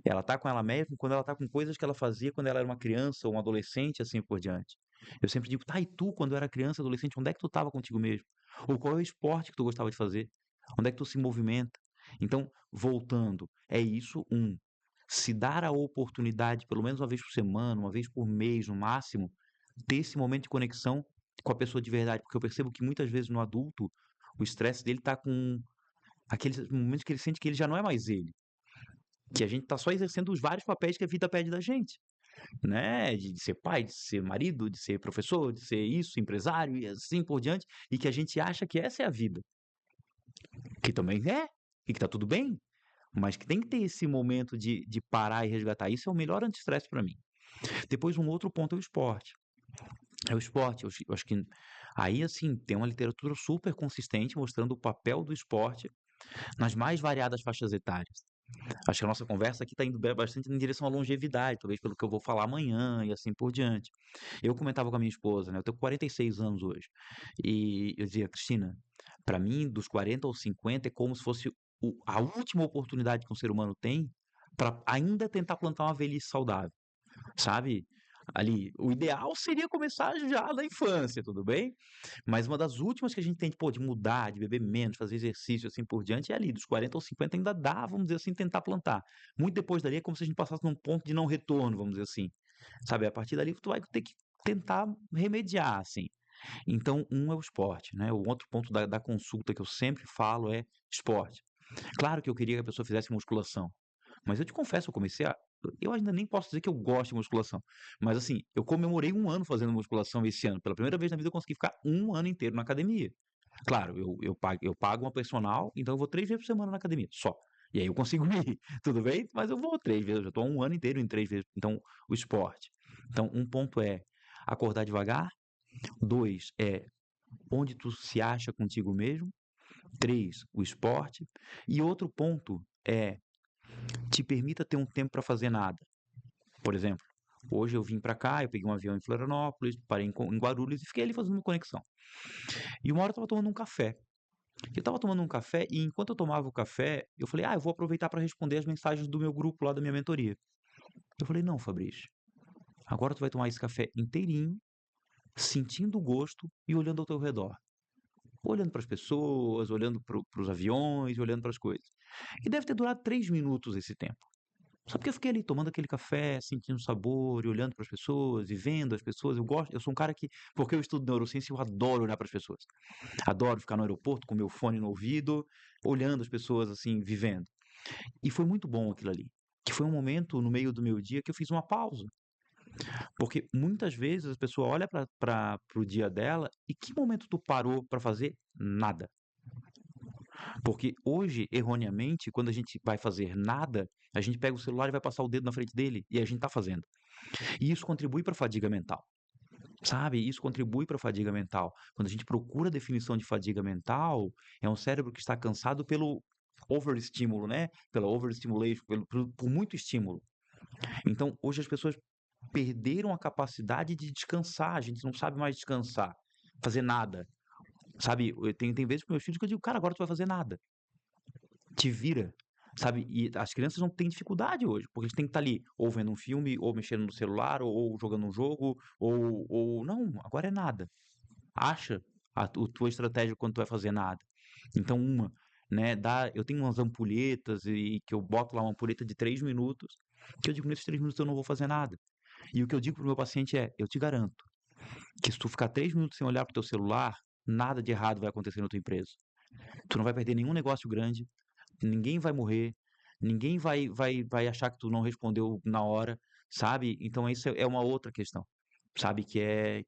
Ela tá com ela mesma quando ela tá com coisas que ela fazia quando ela era uma criança ou um adolescente, assim por diante. Eu sempre digo, tá, e tu, quando era criança, adolescente, onde é que tu tava contigo mesmo? Ou qual é o esporte que tu gostava de fazer? Onde é que tu se movimenta? Então, voltando, é isso, se dar a oportunidade, pelo menos uma vez por semana, uma vez por mês, no máximo, ter esse momento de conexão com a pessoa de verdade, porque eu percebo que muitas vezes no adulto, o estresse dele tá com aqueles momentos que ele sente que ele já não é mais ele, que a gente tá só exercendo os vários papéis que a vida pede da gente, né? De ser pai, de ser marido, de ser professor, de ser isso, empresário e assim por diante, e que a gente acha que essa é a vida, que também é, e que tá tudo bem, mas que tem que ter esse momento de parar e resgatar. Isso é o melhor anti-estresse para mim. Depois, um outro ponto é o esporte. É o esporte. Eu acho que aí, assim, tem uma literatura super consistente mostrando o papel do esporte nas mais variadas faixas etárias. Acho que a nossa conversa aqui está indo bastante em direção à longevidade, talvez pelo que eu vou falar amanhã e assim por diante. Eu comentava com a minha esposa, né? Eu tenho 46 anos hoje. E eu dizia, Cristina, para mim, dos 40 aos 50 é como se fosse a última oportunidade que um ser humano tem para ainda tentar plantar uma velhice saudável, sabe? Ali, o ideal seria começar já na infância, tudo bem? Mas uma das últimas que a gente tem, pô, de mudar, de beber menos, fazer exercício assim por diante, é ali, dos 40 aos 50 ainda dá, vamos dizer assim, tentar plantar. Muito depois dali é como se a gente passasse num ponto de não retorno, vamos dizer assim. Sabe? A partir dali tu vai ter que tentar remediar, assim. Então, um é o esporte, né? O outro ponto da consulta que eu sempre falo é esporte. Claro que eu queria que a pessoa fizesse musculação, mas eu te confesso, eu comecei a. Eu ainda nem posso dizer que eu gosto de musculação. Mas assim, eu comemorei um ano fazendo musculação esse ano. Pela primeira vez na vida eu consegui ficar um ano inteiro na academia. Claro, eu pago uma personal, então eu vou 3 vezes por semana na academia, só. E aí eu consigo ir, tudo bem? Mas eu vou 3 vezes, eu já estou um ano inteiro em 3 vezes. Então, o esporte. Então, um ponto é acordar devagar. Dois é onde tu se acha contigo mesmo. Três, o esporte. E outro ponto é te permita ter um tempo para fazer nada. Por exemplo, hoje eu vim para cá, eu peguei um avião em Florianópolis, parei em Guarulhos e fiquei ali fazendo uma conexão. E uma hora eu estava tomando um café. Eu estava tomando um café e enquanto eu tomava o café, eu falei, eu vou aproveitar para responder as mensagens do meu grupo lá da minha mentoria. Eu falei, não, Fabrício, agora tu vai tomar esse café inteirinho, sentindo o gosto e olhando ao teu redor. Olhando para as pessoas, olhando para os aviões, olhando para as coisas. E deve ter durado 3 minutos esse tempo. Só porque eu fiquei ali tomando aquele café, sentindo o sabor, e olhando para as pessoas, e vendo as pessoas. Eu sou um cara que, porque eu estudo neurociência, eu adoro olhar para as pessoas. Adoro ficar no aeroporto com meu fone no ouvido, olhando as pessoas assim, vivendo. E foi muito bom aquilo ali. Que foi um momento no meio do meu dia que eu fiz uma pausa. Porque muitas vezes a pessoa olha para o dia dela e que momento tu parou para fazer? Nada. Porque hoje, erroneamente, quando a gente vai fazer nada, a gente pega o celular e vai passar o dedo na frente dele e a gente está fazendo. E isso contribui para a fadiga mental. Sabe? Isso contribui para a fadiga mental. Quando a gente procura a definição de fadiga mental, é um cérebro que está cansado pelo overestímulo, né? Pela overstimulation, por muito estímulo. Então, hoje as pessoas perderam a capacidade de descansar, a gente não sabe mais descansar, fazer nada, sabe? Tem vezes com meus filhos que eu digo: "Cara, agora tu vai fazer nada, te vira", sabe? E as crianças não têm dificuldade hoje, porque eles têm que estar ali ou vendo um filme, ou mexendo no celular, ou jogando um jogo, ou não, agora é nada. Acha a tua estratégia quando tu vai fazer nada. Então né, eu tenho umas ampulhetas e que eu boto lá uma ampulheta de 3 minutos, que eu digo: "Nesses 3 minutos eu não vou fazer nada". E o que eu digo para o meu paciente é: "Eu te garanto que se tu ficar 3 minutos sem olhar para o teu celular, nada de errado vai acontecer na tua empresa. Tu não vai perder nenhum negócio grande, ninguém vai morrer, ninguém vai achar que tu não respondeu na hora", sabe? Então isso é uma outra questão, sabe, que é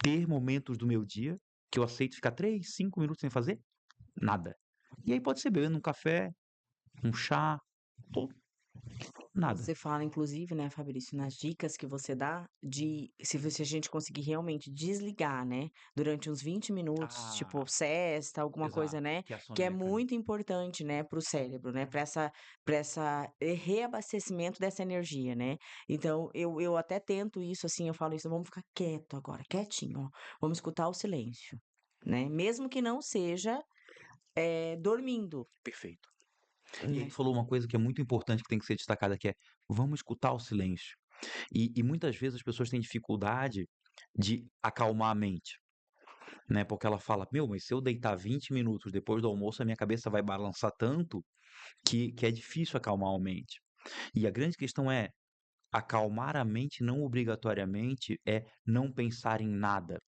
ter momentos do meu dia que eu aceito ficar 3, 5 minutos sem fazer nada. E aí pode ser bebendo um café, um chá, ou nada. Você fala, inclusive, né, Fabrício, nas dicas que você dá de se a gente conseguir realmente desligar, né, durante uns 20 minutos, tipo Ah, sesta, alguma coisa, exato, né, que é a que é soneca, né. muito importante, né, para o cérebro, né, para essa reabastecimento dessa energia, né. Então eu até tento isso, assim, eu falo isso: "Vamos ficar quieto agora, quietinho, ó, vamos escutar o silêncio", né, mesmo que não seja, dormindo, Perfeito. E aí né. tu falou uma coisa que é muito importante que tem que ser destacada, que é: vamos escutar o silêncio. E muitas vezes as pessoas têm dificuldade de acalmar a mente, né, porque ela fala: "Meu, mas se eu deitar 20 minutos depois do almoço, a minha cabeça vai balançar tanto que é difícil acalmar a mente". E a grande questão é, acalmar a mente não obrigatoriamente é não pensar em nada,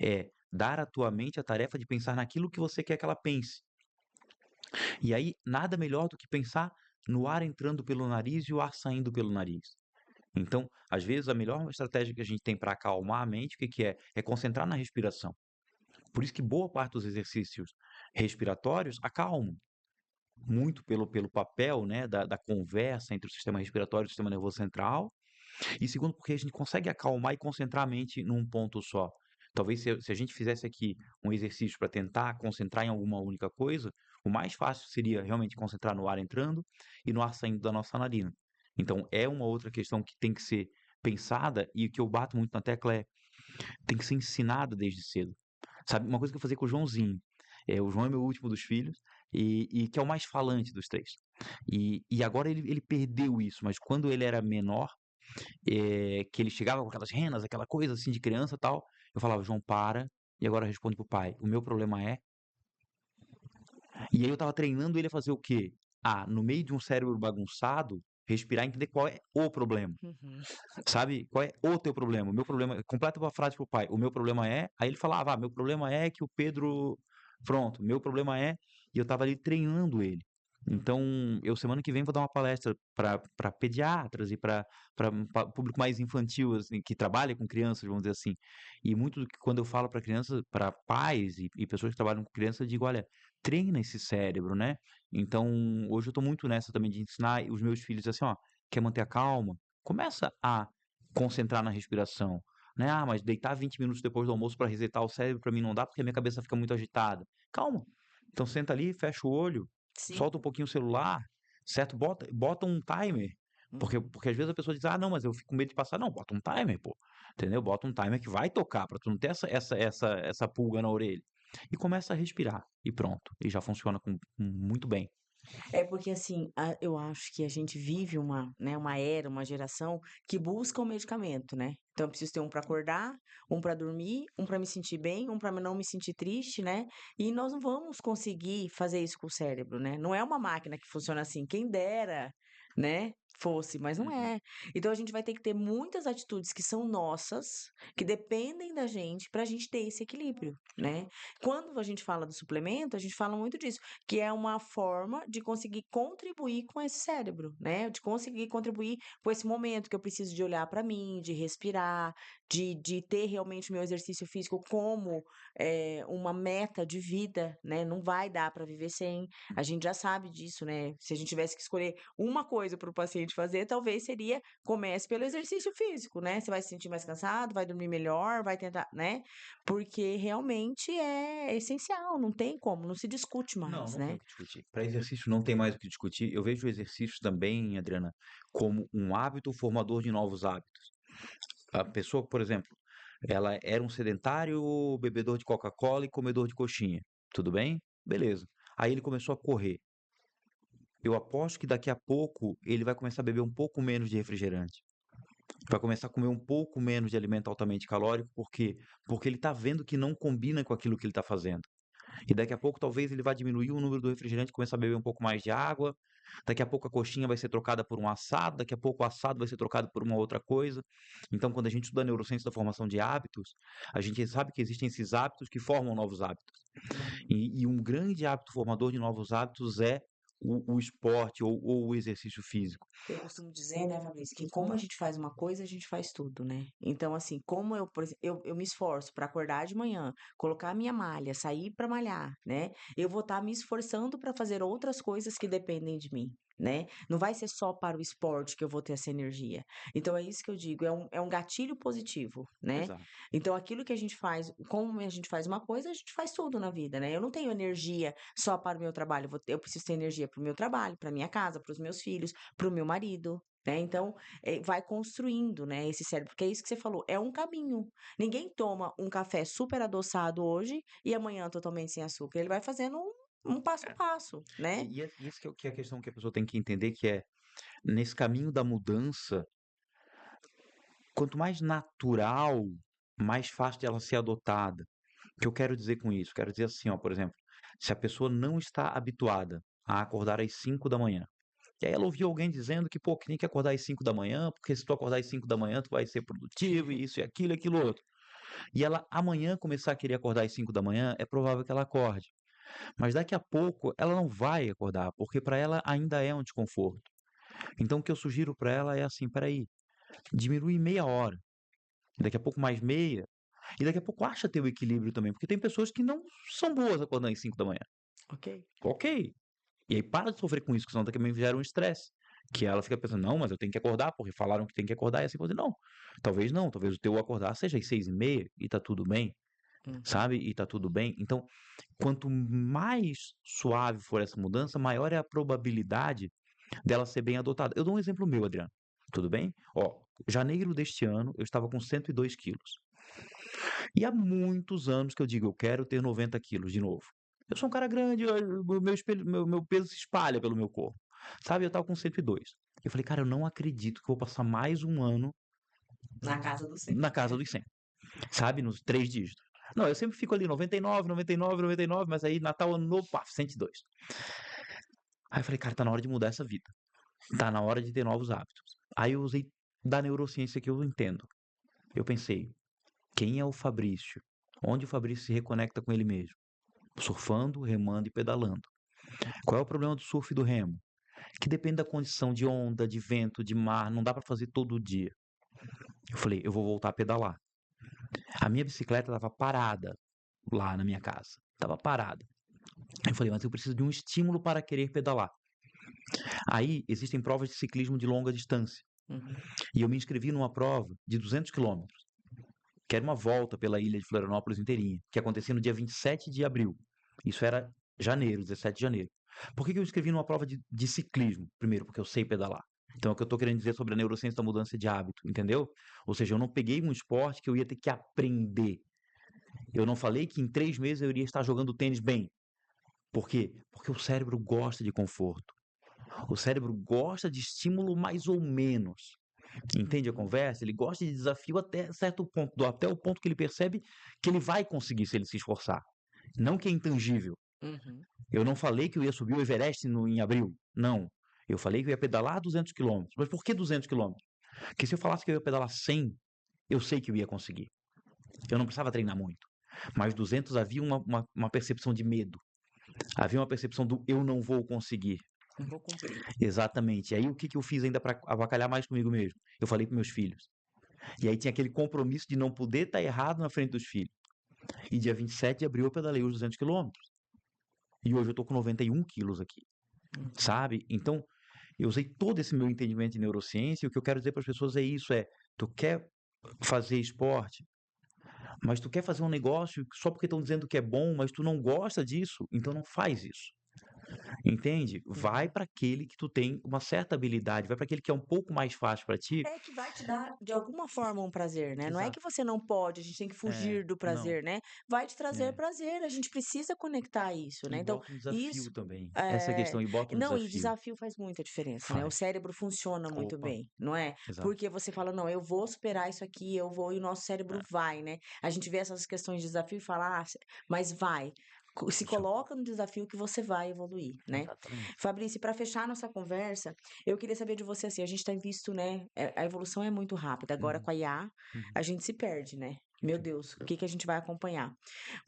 é dar à tua mente a tarefa de pensar naquilo que você quer que ela pense. E aí, nada melhor do que pensar no ar entrando pelo nariz e o ar saindo pelo nariz. Então, às vezes, a melhor estratégia que a gente tem para acalmar a mente, o que que é? É concentrar na respiração. Por isso que boa parte dos exercícios respiratórios acalmam, muito pelo papel, né, da conversa entre o sistema respiratório e o sistema nervoso central, e segundo, porque a gente consegue acalmar e concentrar a mente num ponto só. Talvez se a gente fizesse aqui um exercício para tentar concentrar em alguma única coisa, o mais fácil seria realmente concentrar no ar entrando e no ar saindo da nossa narina. Então, é uma outra questão que tem que ser pensada e o que eu bato muito na tecla é: tem que ser ensinada desde cedo. Sabe, uma coisa que eu fazia com o Joãozinho, o João é meu último dos filhos e que é o mais falante dos 3. E agora ele perdeu isso, mas quando ele era menor, que ele chegava com aquelas renas, aquela coisa assim de criança e tal, eu falava: "João, para, e agora responde pro pai, o meu problema é". E aí eu estava treinando ele a fazer o quê? No meio de um cérebro bagunçado, respirar e entender qual é o problema, Uhum. sabe? Qual é o teu problema? O meu problema, completa uma frase pro pai, o meu problema é, aí ele falava: meu problema é que o Pedro, pronto, meu problema é, e eu estava ali treinando ele. Então, eu semana que vem vou dar uma palestra para pediatras e para público mais infantil, assim, que trabalha com crianças, vamos dizer assim. E muito do que quando eu falo para crianças, para pais e pessoas que trabalham com crianças, eu digo: olha, treina esse cérebro, né? Então, hoje eu estou muito nessa também de ensinar os meus filhos assim: ó, quer manter a calma? Começa a concentrar na respiração, né? Mas deitar 20 minutos depois do almoço para resetar o cérebro para mim não dá, porque a minha cabeça fica muito agitada. Calma. Então senta ali, fecha o olho, Sim. solta um pouquinho o celular, certo? Bota um timer. Porque às vezes a pessoa diz: não, mas eu fico com medo de passar. Não, bota um timer, pô. Entendeu? Bota um timer que vai tocar, para tu não ter essa pulga na orelha. E começa a respirar. E pronto. E já funciona muito bem. É porque assim, eu acho que a gente vive uma, né, uma era, uma geração que busca o medicamento, né. Então eu preciso ter um para acordar, um para dormir, um para me sentir bem, um para não me sentir triste, né. E nós não vamos conseguir fazer isso com o cérebro, né. Não é uma máquina que funciona assim, quem dera, né, fosse, mas não Uhum. é. Então a gente vai ter que ter muitas atitudes que são nossas, que dependem da gente, para a gente ter esse equilíbrio, né. Quando a gente fala do suplemento, a gente fala muito disso, que é uma forma de conseguir contribuir com esse cérebro, né, de conseguir contribuir com esse momento que eu preciso de olhar para mim, de respirar, de ter realmente o meu exercício físico como, uma meta de vida, né, não vai dar para viver sem. A gente já sabe disso, né, se a gente tivesse que escolher uma coisa coisa para o paciente fazer, talvez seria comece pelo exercício físico, né? Você vai se sentir mais cansado, vai dormir melhor, vai tentar, né? Porque realmente é essencial, não tem como, não se discute Não, mais, não tem né? o que discutir. Para exercício não tem mais o que discutir. Eu vejo o exercício também, Adriana, como um hábito formador de novos hábitos. A pessoa, por exemplo, ela era um sedentário, bebedor de Coca-Cola e comedor de coxinha. Tudo bem? Beleza. Aí ele começou a correr. Eu aposto que daqui a pouco ele vai começar a beber um pouco menos de refrigerante. Vai começar a comer um pouco menos de alimento altamente calórico, por quê? Porque ele está vendo que não combina com aquilo que ele está fazendo. E daqui a pouco talvez ele vá diminuir o número do refrigerante e começar a beber um pouco mais de água. Daqui a pouco a coxinha vai ser trocada por um assado, daqui a pouco o assado vai ser trocado por uma outra coisa. Então, quando a gente estuda a neurociência da formação de hábitos, a gente sabe que existem esses hábitos que formam novos hábitos. Uhum. E um grande hábito formador de novos hábitos é o esporte ou o exercício físico. Eu costumo dizer, né, Fabrício, que como a gente faz uma coisa, a gente faz tudo, né? Então, assim, como eu, por exemplo, eu me esforço para acordar de manhã, colocar a minha malha, sair para malhar, né? Eu vou estar me esforçando para fazer outras coisas que dependem de mim, né? Não vai ser só para o esporte que eu vou ter essa energia. Então, é isso que eu digo, é um gatilho positivo, né? Exato. Então, aquilo que a gente faz, como a gente faz uma coisa, a gente faz tudo na vida, né? Eu não tenho energia só para o meu trabalho, eu preciso ter energia para o meu trabalho, para minha casa, para os meus filhos, para o meu marido, né? Então, vai construindo, né, esse cérebro, porque é isso que você falou, é um caminho. Ninguém toma um café super adoçado hoje e amanhã totalmente sem açúcar. Ele vai fazendo um passo a É. passo, né? E isso que é a questão que a pessoa tem que entender, que é, nesse caminho da mudança, quanto mais natural, mais fácil de ela ser adotada. O que eu quero dizer com isso? Quero dizer assim, ó, por exemplo, se a pessoa não está habituada a acordar às 5 da manhã, e aí ela ouviu alguém dizendo que, pô, que tem que acordar às 5 da manhã, porque se tu acordar às 5 da manhã, tu vai ser produtivo, e isso e aquilo outro. E ela amanhã começar a querer acordar às 5 da manhã, é provável que ela acorde. Mas daqui a pouco ela não vai acordar, porque para ela ainda é um desconforto. Então o que eu sugiro para ela é assim, peraí, diminui meia hora, daqui a pouco mais meia, e daqui a pouco acha ter o equilíbrio também, porque tem pessoas que não são boas acordando às 5 da manhã. Ok? Ok. E aí para de sofrer com isso, que senão também gera um estresse. Que ela fica pensando, não, mas eu tenho que acordar, porque falaram que tem que acordar, e assim, você, não. Não, talvez o teu acordar seja às 6h30, e tá tudo bem, Uhum. sabe? E tá tudo bem. Então, quanto mais suave for essa mudança, maior é a probabilidade dela ser bem adotada. Eu dou um exemplo meu, Adriano. Tudo bem? Ó, janeiro deste ano, eu estava com 102 quilos. E há muitos anos que eu digo, eu quero ter 90 quilos de novo. Eu sou um cara grande, meu peso se espalha pelo meu corpo. Sabe, eu tava com 102. Eu falei, cara, eu não acredito que eu vou passar mais um ano Na casa do 100. na casa dos 100. Sabe, nos 3 dígitos. Não, eu sempre fico ali 99, 99, 99, mas aí Natal, Ano Novo, pá, 102. Aí eu falei, cara, tá na hora de mudar essa vida. Tá na hora de ter novos hábitos. Aí eu usei da neurociência que eu entendo. Eu pensei, quem é o Fabrício? Onde o Fabrício se reconecta com ele mesmo? Surfando, remando e pedalando. Qual é o problema do surf e do remo? Que depende da condição de onda, de vento, de mar, não dá para fazer todo dia. Eu falei, eu vou voltar a pedalar. A minha bicicleta estava parada lá na minha casa. Estava parada. Eu falei, mas eu preciso de um estímulo para querer pedalar. Aí existem provas de ciclismo de longa distância. Uhum. E eu me inscrevi numa prova de 200 quilômetros, que era uma volta pela ilha de Florianópolis inteirinha, que acontecia no dia 27 de abril. Isso era janeiro, 17 de janeiro. Por que eu inscrevi numa prova de ciclismo? Primeiro, porque eu sei pedalar. Então, é o que eu estou querendo dizer sobre a neurociência da mudança de hábito, entendeu? Ou seja, eu não peguei um esporte que eu ia ter que aprender. Eu não falei que em 3 meses eu iria estar jogando tênis bem. Por quê? Porque o cérebro gosta de conforto. O cérebro gosta de estímulo mais ou menos. Entende a Uhum. conversa? Ele gosta de desafio até certo ponto, até o ponto que ele percebe que ele vai conseguir se ele se esforçar. Não que é intangível. Uhum. Eu não falei que eu ia subir o Everest em abril. Não. Eu falei que eu ia pedalar 200 quilômetros. Mas por que 200 quilômetros? Porque se eu falasse que eu ia pedalar 100, eu sei que eu ia conseguir. Eu não precisava treinar muito. Mas 200 havia uma percepção de medo. Havia uma percepção do eu não vou conseguir. Não vou cumprir. Exatamente. E aí o que eu fiz ainda para avacalhar mais comigo mesmo? Eu falei para meus filhos. E aí tinha aquele compromisso de não poder estar errado na frente dos filhos. E dia 27 de abril eu pedalei os 200 quilômetros. E hoje eu tô com 91 quilos aqui. Uhum. Sabe? Então, Eu usei todo esse meu entendimento de neurociência, e o que eu quero dizer para as pessoas é isso, tu quer fazer esporte, mas tu quer fazer um negócio só porque estão dizendo que é bom, mas tu não gosta disso, então não faz isso. Entende? Vai Uhum. para aquele que tu tem uma certa habilidade, vai para aquele que é um pouco mais fácil para ti. É que vai te dar, de alguma forma, um prazer, né? Não é que Exato. você não pode, a gente tem que É, fugir do não, prazer, né? Vai te trazer é. prazer, a gente precisa conectar isso, né? E Então, bota um desafio isso. também. Essa é a É, questão, e bota um não, e desafio. desafio faz muita diferença, né? O Faz. cérebro funciona muito Opa, bem, não é? exato. Porque você fala, não, eu vou superar isso aqui, eu vou, e o nosso cérebro É, vai, né? A gente vê essas questões de desafio e fala, mas vai. Se puxa, coloca no desafio que você vai evoluir, né? exatamente. Fabrício, para fechar nossa conversa, eu queria saber de você assim, a gente tem visto, né, a evolução é muito rápida. Agora Uhum, com a IA, uhum. a gente se perde, né? Meu Sim, Deus, o que que a gente vai acompanhar?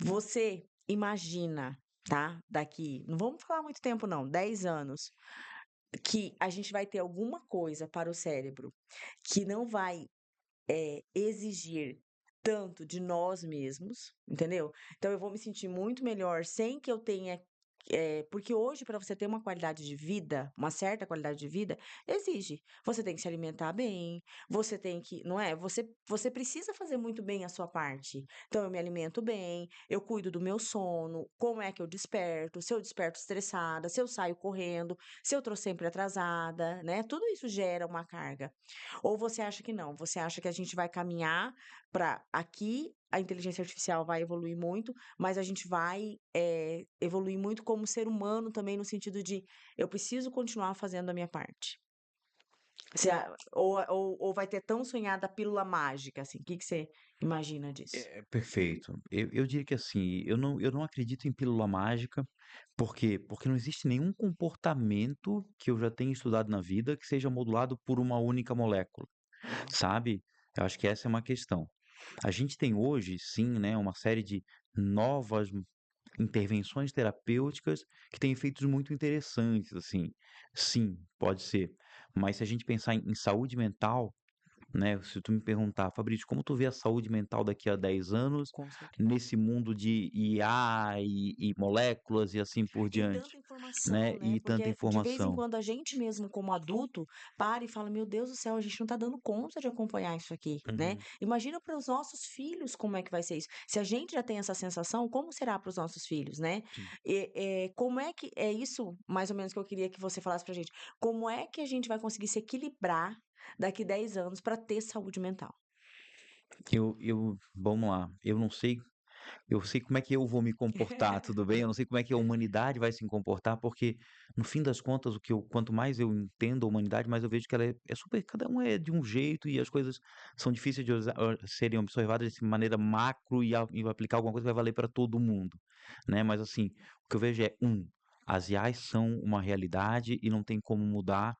Você imagina, tá? Daqui, não vamos falar muito tempo não, 10 anos, que a gente vai ter alguma coisa para o cérebro que não vai exigir tanto de nós mesmos, entendeu? Então eu vou me sentir muito melhor sem que eu tenha. Porque hoje, para você ter uma qualidade de vida, uma certa qualidade de vida, exige. Você tem que se alimentar bem, você tem que, não é? Você precisa fazer muito bem a sua parte. Então, eu me alimento bem, eu cuido do meu sono, como é que eu desperto, se eu desperto estressada, se eu saio correndo, se eu tô sempre atrasada, né? Tudo isso gera uma carga. Ou você acha que não? Você acha que a gente vai caminhar para aqui a inteligência artificial vai evoluir muito, mas a gente vai evoluir muito como ser humano também no sentido de eu preciso continuar fazendo a minha parte. Ou vai ter tão sonhada a pílula mágica, assim? O que que você imagina disso? É, perfeito. Eu diria que assim, eu não acredito em pílula mágica, por quê? Porque não existe nenhum comportamento que eu já tenha estudado na vida que seja modulado por uma única molécula, Uhum. sabe? Eu acho que essa é uma questão. A gente tem hoje, sim, né, uma série de novas intervenções terapêuticas que têm efeitos muito interessantes, assim. Sim, pode ser. Mas se a gente pensar em saúde mental, né, se tu me perguntar: "Fabrício, como tu vê a saúde mental daqui a 10 anos, Com certeza. nesse mundo de IA e moléculas e assim por E diante", tanta informação, né, né? e tanta Porque de vez em informação. quando a gente mesmo, como adulto, para e fala: Meu Deus do céu, a gente não tá dando conta de acompanhar isso aqui, né? Uhum, Imagina para os nossos filhos como é que vai ser isso. Se a gente já tem essa sensação, como será para os nossos filhos, né? sim. Como é que é isso, mais ou menos, que eu queria que você falasse pra gente? Como é que a gente vai conseguir se equilibrar daqui 10 anos para ter saúde mental? Vamos lá, eu sei como é que eu vou me comportar, tudo bem? Eu não sei como é que a humanidade vai se comportar, porque no fim das contas, quanto mais eu entendo a humanidade, mais eu vejo que ela é super, cada um é de um jeito e as coisas são difíceis de serem observadas de maneira macro e aplicar alguma coisa que vai valer para todo mundo, né? Mas assim, o que eu vejo é, as IAs são uma realidade e não tem como mudar,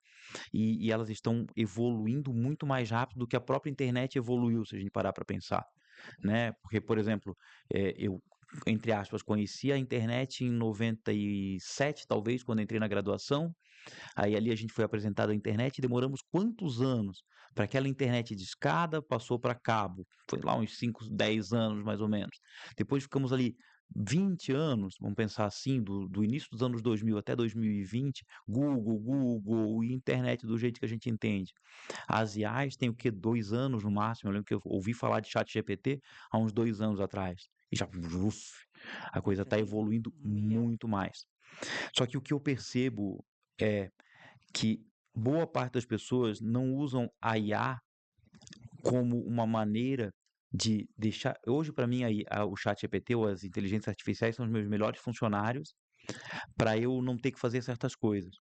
e elas estão evoluindo muito mais rápido do que a própria internet evoluiu, se a gente parar para pensar, né? Porque, por exemplo, eu, entre aspas, conheci a internet em 97, talvez, quando entrei na graduação. Aí ali a gente foi apresentado à internet e demoramos quantos anos para aquela internet de escada passou para cabo? Foi lá uns 5, 10 anos mais ou menos. Depois ficamos ali 20 anos, vamos pensar assim, do início dos anos 2000 até 2020, Google e internet do jeito que a gente entende. As IAs têm o quê? 2 anos no máximo. Eu lembro que eu ouvi falar de ChatGPT há uns 2 anos atrás. E já, a coisa Já está tem evoluindo 1 milhão. muito mais. Só que o que eu percebo é que boa parte das pessoas não usam a IA como uma maneira de deixar. Hoje, para mim, o ChatGPT ou as inteligências artificiais são os meus melhores funcionários para eu não ter que fazer certas coisas,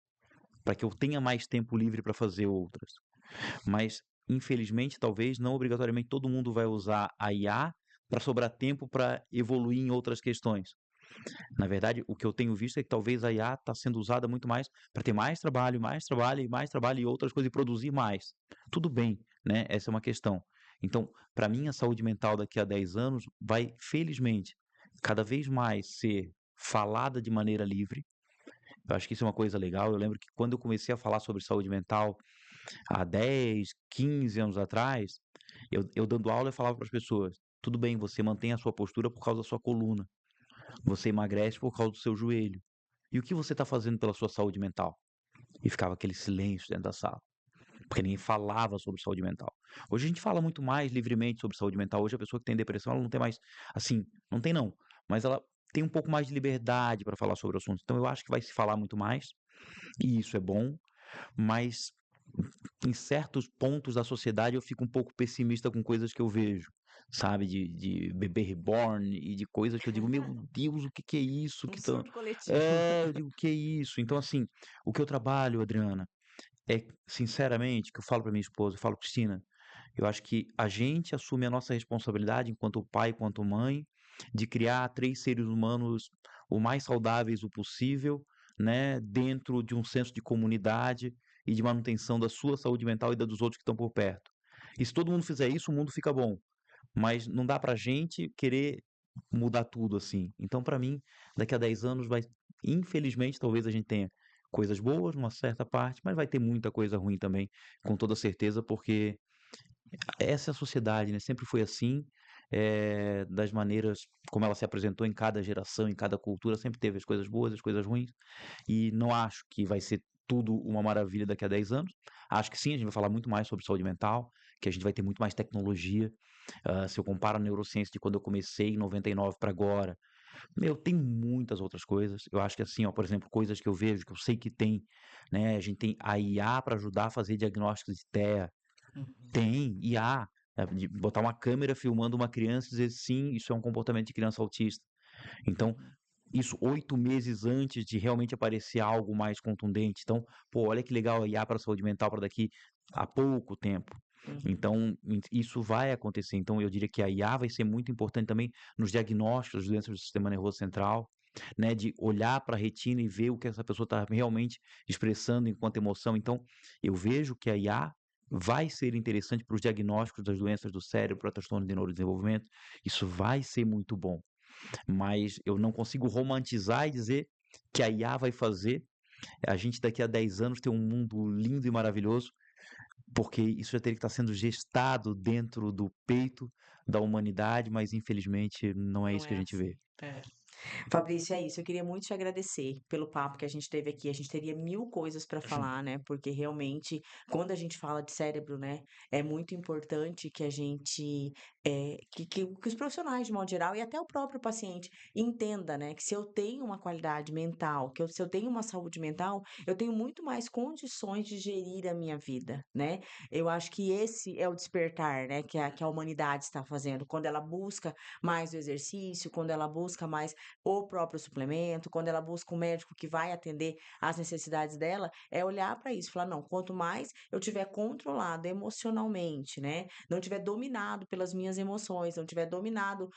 para que eu tenha mais tempo livre para fazer outras. Mas, infelizmente, talvez não obrigatoriamente todo mundo vai usar a IA para sobrar tempo para evoluir em outras questões. Na verdade, o que eu tenho visto é que talvez a IA está sendo usada muito mais para ter mais trabalho, mais trabalho e mais trabalho e outras coisas e produzir mais. Tudo bem, né? Essa é uma questão. Então, para mim, a saúde mental daqui a 10 anos vai, felizmente, cada vez mais ser falada de maneira livre. Eu acho que isso é uma coisa legal. Eu lembro que quando eu comecei a falar sobre saúde mental há 10, 15 anos atrás, eu dando aula, eu falava para as pessoas: tudo bem, você mantém a sua postura por causa da sua coluna, você emagrece por causa do seu joelho. E o que você está fazendo pela sua saúde mental? e ficava aquele silêncio dentro da sala, porque ninguém falava sobre saúde mental. Hoje a gente fala muito mais livremente sobre saúde mental. Hoje a pessoa que tem depressão, ela não tem mais, assim, não tem não, mas ela tem um pouco mais de liberdade para falar sobre o assunto. Então eu acho que vai se falar muito mais, e isso é bom, mas em certos pontos da sociedade eu fico um pouco pessimista com coisas que eu vejo, sabe, de bebê reborn e de coisas que eu digo: "Meu Deus, o que que é isso Um que estão". surto coletivo. É, eu digo: "Que é isso?". Então, assim, o que eu trabalho, Adriana, é sinceramente, que eu falo para minha esposa, eu falo: "Cristina, eu acho que a gente assume a nossa responsabilidade enquanto pai, enquanto mãe, de criar 3 seres humanos o mais saudáveis o possível, né, dentro de um senso de comunidade e de manutenção da sua saúde mental e da dos outros que estão por perto. E se todo mundo fizer isso, o mundo fica bom, mas não dá pra gente querer mudar tudo assim". Então, pra mim, daqui a 10 anos vai, infelizmente, talvez a gente tenha coisas boas numa certa parte, mas vai ter muita coisa ruim também, com toda certeza, porque essa é a sociedade, né? Sempre foi assim, das maneiras como ela se apresentou em cada geração, em cada cultura, sempre teve as coisas boas, as coisas ruins, e não acho que vai ser tudo uma maravilha daqui a 10 anos. Acho que sim, a gente vai falar muito mais sobre saúde mental, que a gente vai ter muito mais tecnologia. Se eu comparo a neurociência de quando eu comecei em 99 para agora, meu, tem muitas outras coisas. Eu acho que assim, ó, por exemplo, coisas que eu vejo, que eu sei que tem, né? A gente tem a IA para ajudar a fazer diagnósticos de TEA, Uhum. tem IA, de botar uma câmera filmando uma criança e dizer sim, isso é um comportamento de criança autista. Então, Uhum. isso 8 meses antes de realmente aparecer algo mais contundente. Então, pô, olha que legal a IA para a saúde mental para daqui a pouco tempo. Uhum. Então, isso vai acontecer. Então, eu diria que a IA vai ser muito importante também nos diagnósticos de doenças do sistema nervoso central, né, de olhar para a retina e ver o que essa pessoa está realmente expressando enquanto emoção. Então, eu vejo que a IA vai ser interessante para os diagnósticos das doenças do cérebro, para transtorno de neurodesenvolvimento. Isso vai ser muito bom, mas eu não consigo romantizar e dizer que a IA vai fazer a gente daqui a 10 anos ter um mundo lindo e maravilhoso, porque isso já teria que estar sendo gestado dentro do peito da humanidade, mas infelizmente não é Não isso que é a gente vê. assim. É. Fabrício, é isso. Eu queria muito te agradecer pelo papo que a gente teve aqui. A gente teria mil coisas para falar, né? Porque realmente, quando a gente fala de cérebro, né, é muito importante que a gente, que os profissionais, de modo geral, e até o próprio paciente, entenda, né, que se eu tenho uma qualidade mental, se eu tenho uma saúde mental, eu tenho muito mais condições de gerir a minha vida, né? Eu acho que esse é o despertar, né, que a humanidade está fazendo, quando ela busca mais o exercício, quando ela busca mais o próprio suplemento, quando ela busca um médico que vai atender às necessidades dela, é olhar para isso, falar, não, quanto mais eu tiver controlado emocionalmente, né, não tiver dominado pelas minhas emoções, não tiver dominado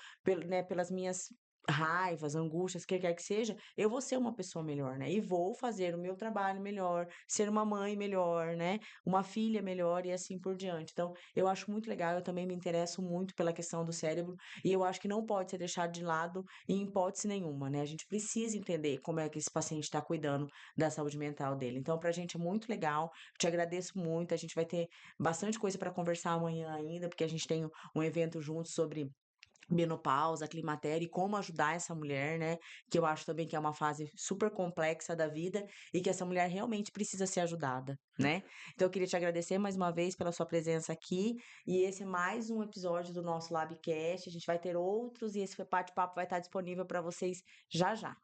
né, pelas minhas raivas, angústias, que quer que seja, eu vou ser uma pessoa melhor, né? E vou fazer o meu trabalho melhor, ser uma mãe melhor, né? Uma filha melhor e assim por diante. Então, eu acho muito legal, eu também me interesso muito pela questão do cérebro e eu acho que não pode ser deixado de lado em hipótese nenhuma, né? A gente precisa entender como é que esse paciente está cuidando da saúde mental dele. Então, para a gente é muito legal. Te agradeço muito. A gente vai ter bastante coisa para conversar amanhã ainda, porque a gente tem um evento junto sobre menopausa, climatério e como ajudar essa mulher, né? Que eu acho também que é uma fase super complexa da vida e que essa mulher realmente precisa ser ajudada, né? Então eu queria te agradecer mais uma vez pela sua presença aqui e esse é mais um episódio do nosso Labcast. A gente vai ter outros e esse bate-papo vai estar disponível para vocês já já.